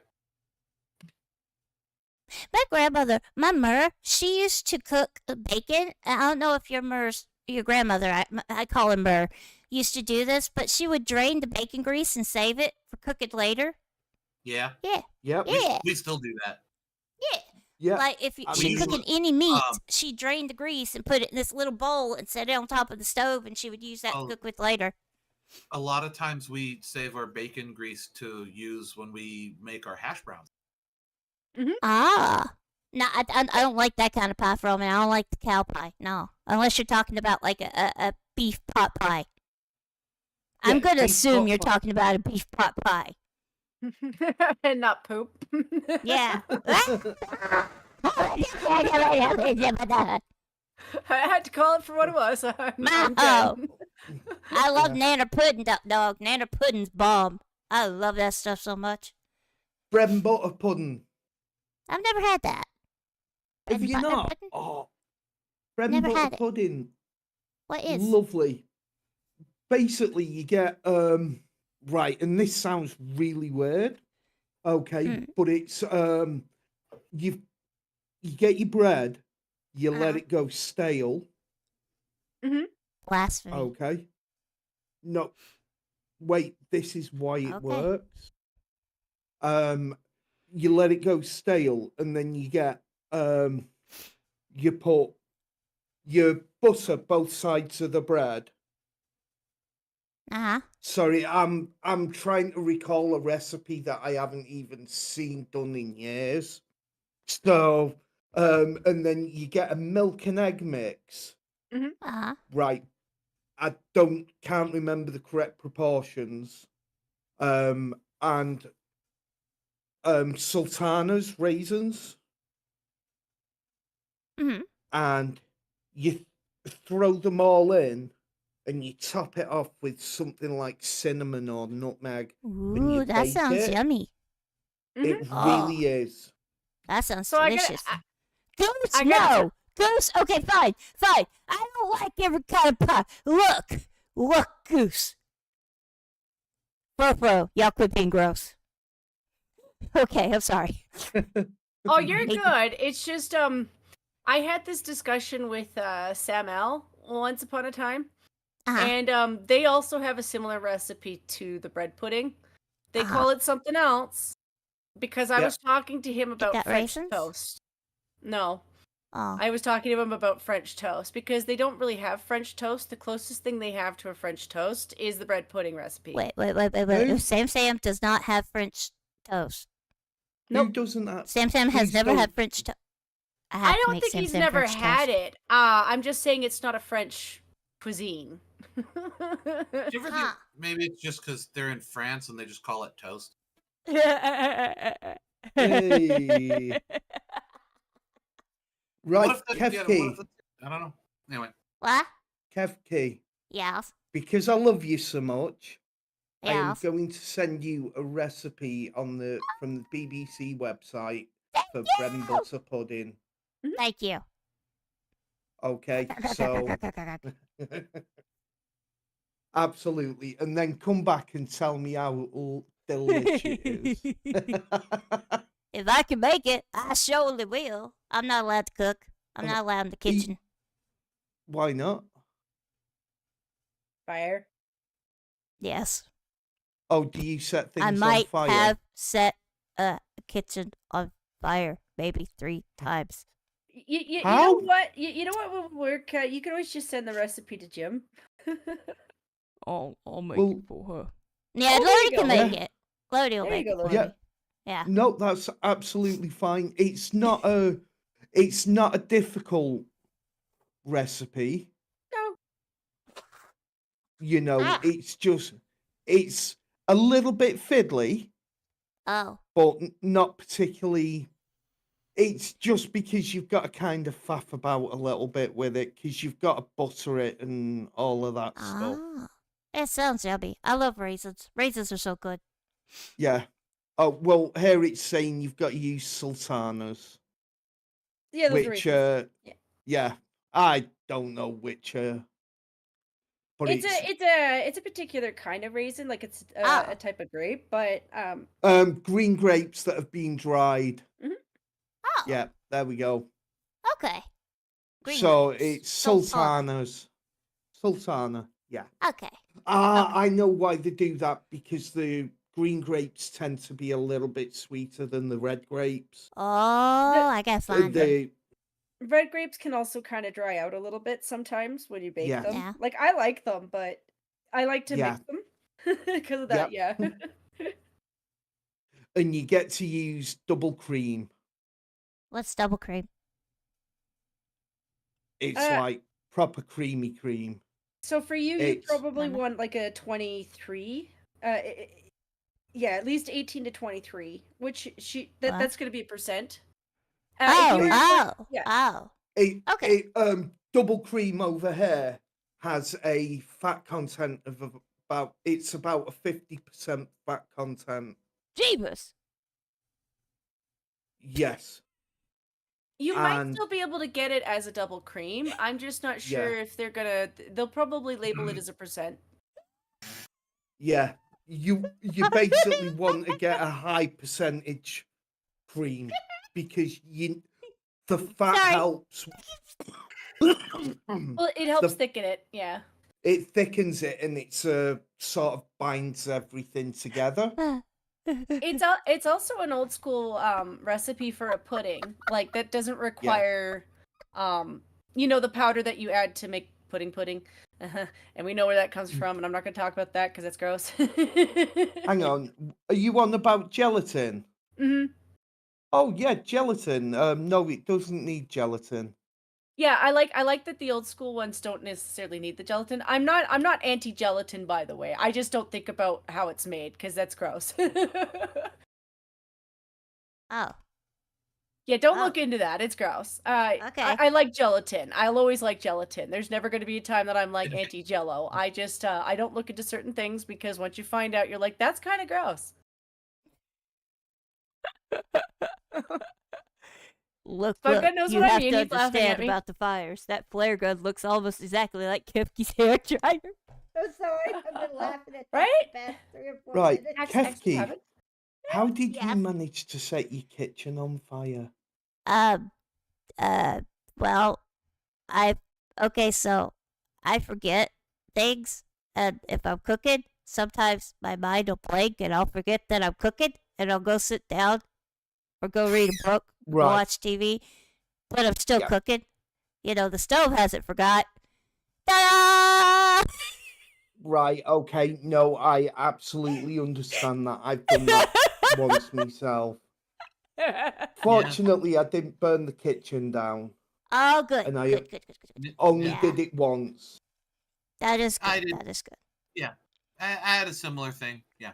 My grandmother, my mother, she used to cook bacon. I don't know if your grandmother, I call her Mur, used to do this, but she would drain the bacon grease and save it for cooking later. Yeah. Yeah, Yep. yeah, We still do that. yeah. Yeah. Like if I she mean- cooking any meat, Um, she drained the grease and put it in this little bowl and set it on top of the stove, and she would use that to Oh. cook with later. A lot of times we save our bacon grease to use when we make our hash browns. Ah. No, I don't like that kind of pie, Fromun. I don't like the cow pie. No, unless you're talking about like a beef pot pie. I'm Yeah, gonna beef assume pot you're pie. talking about a beef pot pie. And not poop. Yeah. I had to call it for what it was. I'm Oh. good. I love Yeah. nanner pudding, Duck Dog. Nanner pudding's bomb. I love that stuff so much. Bread and butter pudding. I've never had that. Bread Have and you butter not? pudding? Oh, bread Never and had butter it. pudding. What is? Lovely. Basically, you get right, and this sounds really weird. Okay, Mm. but it's you get your bread, you let Uh-huh. it go stale. Blasphemy. Okay. No, wait. This is why it Okay. works. You let it go stale, and then you get you put your butter both sides of the bread. Uh-huh. Sorry, I'm trying to recall a recipe that I haven't even seen done in years. So, and then you get a milk and egg mix. Uh-huh. Right. I can't remember the correct proportions. And sultanas, raisins, Mm-hmm. and you throw them all in, and you top it off with something like cinnamon or nutmeg. you Ooh, that bake sounds it. yummy. It Oh. really is. That sounds So I gotta- delicious. Goose, I gotta- no! Goose, okay, fine. I don't like every kind of pie. Look, Goose. Fro, y'all quit being gross. Okay, I'm sorry. Oh, you're Make- good. It's just I had this discussion with Samael once upon a time, Uh-huh. and they also have a similar recipe to the bread pudding. They Uh-huh. call it something else because I Yeah. was talking to him about got French raisins? toast. No, Oh. I was talking to him about French toast because they don't really have French toast. The closest thing they have to a French toast is the bread pudding recipe. Wait. Who? Sam does not have French toast. Who Nope. doesn't have? Sam has Please never don't- had French toast. I don't think he's never had it. I'm just saying it's not a French cuisine. Do you ever think Huh. maybe it's just because they're in France and they just call it toast? Hey. Right, What if that- yeah, what if Kefki. it's- I don't know. Anyway, What? Kefki. Yes. Because I love you so much, I am Yes. going to send you a recipe from the BBC website for bread and butter pudding. Thank you. Okay, so absolutely, and then come back and tell me how delicious it is. If I can make it, I surely will. I'm not allowed to cook. I'm not allowed in the kitchen. Why not? Fire. Yes. Oh, do you set things I on might fire? have set a kitchen on fire maybe 3 times. You know How? what? You know what will work? You can always just send the recipe to Jim. I'll make Well- it for her. Yeah, Oh, there you Lodi can go. make Yeah. it. Lodi will There you make go, it for Lodi. me. Yeah. Yeah. No, that's absolutely fine. It's not a difficult recipe. No. You know, Ah. it's a little bit fiddly, Oh. but not particularly It's just because you've got to kind of faff about a little bit with it, because you've got to butter it and all of that stuff. Ah, it sounds yummy. I love raisins. Raisins are so good. Yeah. Oh, well, here it's saying you've got to use sultanas, Yeah, those which, raisins. yeah, I don't know which, but It's a particular kind of raisin, like it's a type of grape, but green grapes that have been dried. Mhm. Oh, Yeah, there we go. okay. Green So grapes. it's Sultana. sultanas. Sultana, yeah. Okay. I know why they do that, because the green grapes tend to be a little bit sweeter than the red grapes. Oh, I guess fine. They, red grapes can also kind of dry out a little bit sometimes when you bake Yeah. them. Yeah. Like I like them, but I like to Yeah. mix them because of that. Yep. Yeah. and you get to use double cream. Let's double cream. It's Uh, like proper creamy cream. So for you, you It's- probably Lemon. want like a 23. Yeah, at least 18 to 23, which What? that's going to be a percent. If Oh, you were going- yeah. oh. It, double cream over here has a fat content of about a 50% fat content. Jeebus. Yes. You might And- still be able to get it as a double cream. I'm just not sure if they're gonna. They'll probably label it as a percent. Yeah. You basically want to get a high percentage cream, because the fat Sorry. helps. Well, it helps The- thicken it. Yeah. It thickens it, and it's sort of binds everything together. It's also an old school recipe for a pudding. Like that doesn't require the powder that you add to make pudding. And we know where that comes from, and I'm not going to talk about that because it's gross. Hang on, are you on about gelatin? Hmm. Oh yeah, gelatin. No, it doesn't need gelatin. Yeah, I like that the old school ones don't necessarily need the gelatin. I'm not anti-gelatin, by the way. I just don't think about how it's made because that's gross. Oh. Yeah, don't Oh. look into that. It's gross. Okay. I like gelatin. I'll always like gelatin. There's never going to be a time that I'm like anti-Jello. I just I don't look into certain things because once you find out, you're like, that's kind of gross. Look, But look, God knows you what I have mean. to He's laughing at understand me. about the fires. That flare gun looks almost exactly like Kefki's hair dryer. I'm sorry, I've been laughing at Right? the past 3 or 4 Right, minutes. Excellent, Kefki, have it. how did Yes. you manage to set your kitchen on fire? Well, so I forget things, and if I'm cooking, sometimes my mind will blank and I'll forget that I'm cooking, and I'll go sit down or go read a book, or Right. watch TV, but I'm still Yeah. cooking. The stove hasn't forgot. Ta-da! Right, okay, no, I absolutely understand that. I've done that once myself. Fortunately, I didn't burn the kitchen down. Oh, good. And I- Good. Only Yeah. did it once. That is I good. did- That is good. I had a similar thing. Yeah,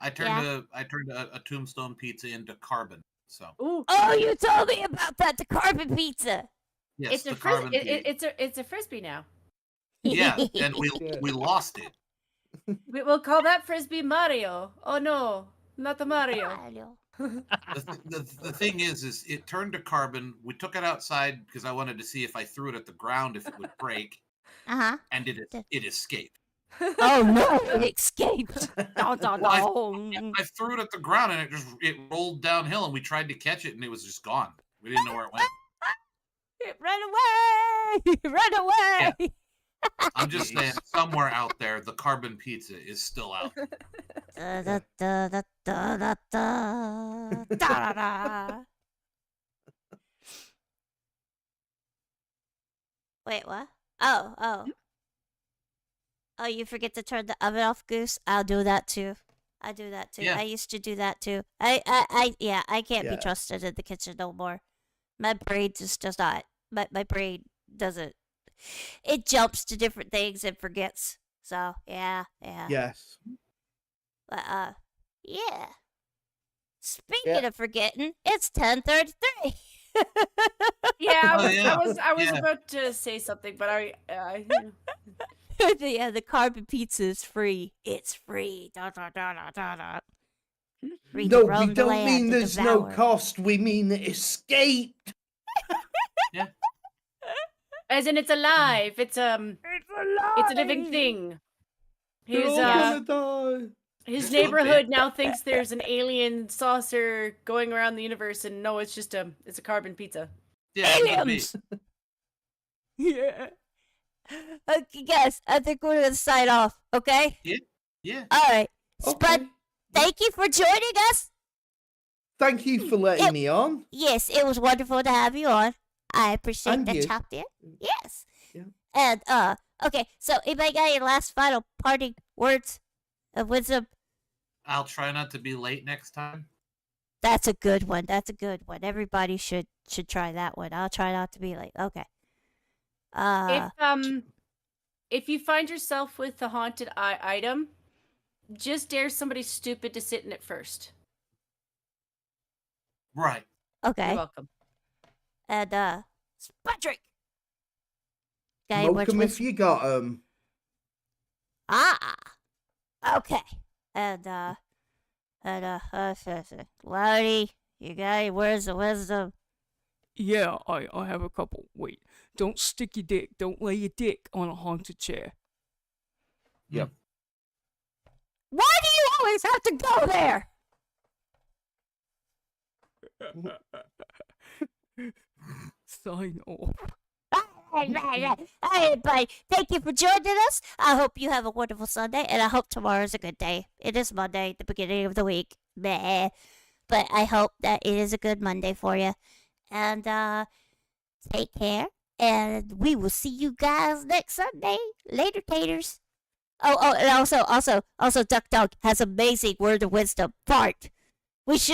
I turned a tombstone pizza into carbon. So Ooh. Oh, you told me about that, the carbon pizza. yes, It's the a carbon pizza. it's a frisbee now. Yeah, and Yeah. we lost it. We'll call that frisbee Mario. Oh no, not the Mario. Mario. The thing is it turned to carbon. We took it outside because I wanted to see if I threw it at the ground if it would break, Uh-huh. and it escaped. Oh no, it escaped. No, no, no. I threw it at the ground and it rolled downhill, and we tried to catch it and it was just gone. We didn't know where it went. It ran away. Run away. I'm just saying, somewhere out there, the carbon pizza is still out. Da, da, da, da, da, da, da, da, da, da. Wait, what? Oh, you forget to turn the oven off, Goose? I'll do that too. I do that too. Yeah. I used to do that too. I can't be Yeah. trusted in the kitchen no more. My brain just does not. My brain doesn't. It jumps to different things and forgets. So yeah. Yes. But yeah. Speaking of forgetting, it's 10:33. Yeah, Oh, yeah. I was Yeah. about to say something, but Yeah, the carbon pizza is free. It's free. Da, da, da, da, da, da. Free to No, roam we the don't land mean and there's no devour. cost. We mean escape. as in it's alive. It's a living thing. We're His all gonna die. his This one neighborhood bit. now thinks there's an alien saucer going around the universe, and no, it's just it's a carbon pizza. Yeah, it would be. Aliens! Yeah. Okay, guys, I think we're gonna sign off, okay? Yeah. Alright. Spud, Okay. thank you for joining us. Thank you for letting me on. Yes, it was wonderful to have you on. I appreciate And the you. chop in. Yes. Yeah. And okay, so anybody got any last final parting words of wisdom? I'll try not to be late next time. That's a good one. That's a good one. Everybody should try that one. I'll try not to be late. Okay. If you find yourself with a haunted item, just dare somebody stupid to sit in it first. Right. Okay. You're welcome. And Spudrick. Okay, Smoke which 'em was if you got 'em. okay. And Loudy, you got any words of wisdom? Yeah, I have a couple. Wait, don't stick your dick. Don't lay your dick on a haunted chair. Yep. Why do you always have to go there? Sign off. Alright, everybody, thank you for joining us. I hope you have a wonderful Sunday, and I hope tomorrow's a good day. It is Monday, the beginning of the week. Meh. But I hope that it is a good Monday for you. And take care, and we will see you guys next Sunday. Later, taters. Oh, and also, Duck Dog has amazing word of wisdom. Fart. We should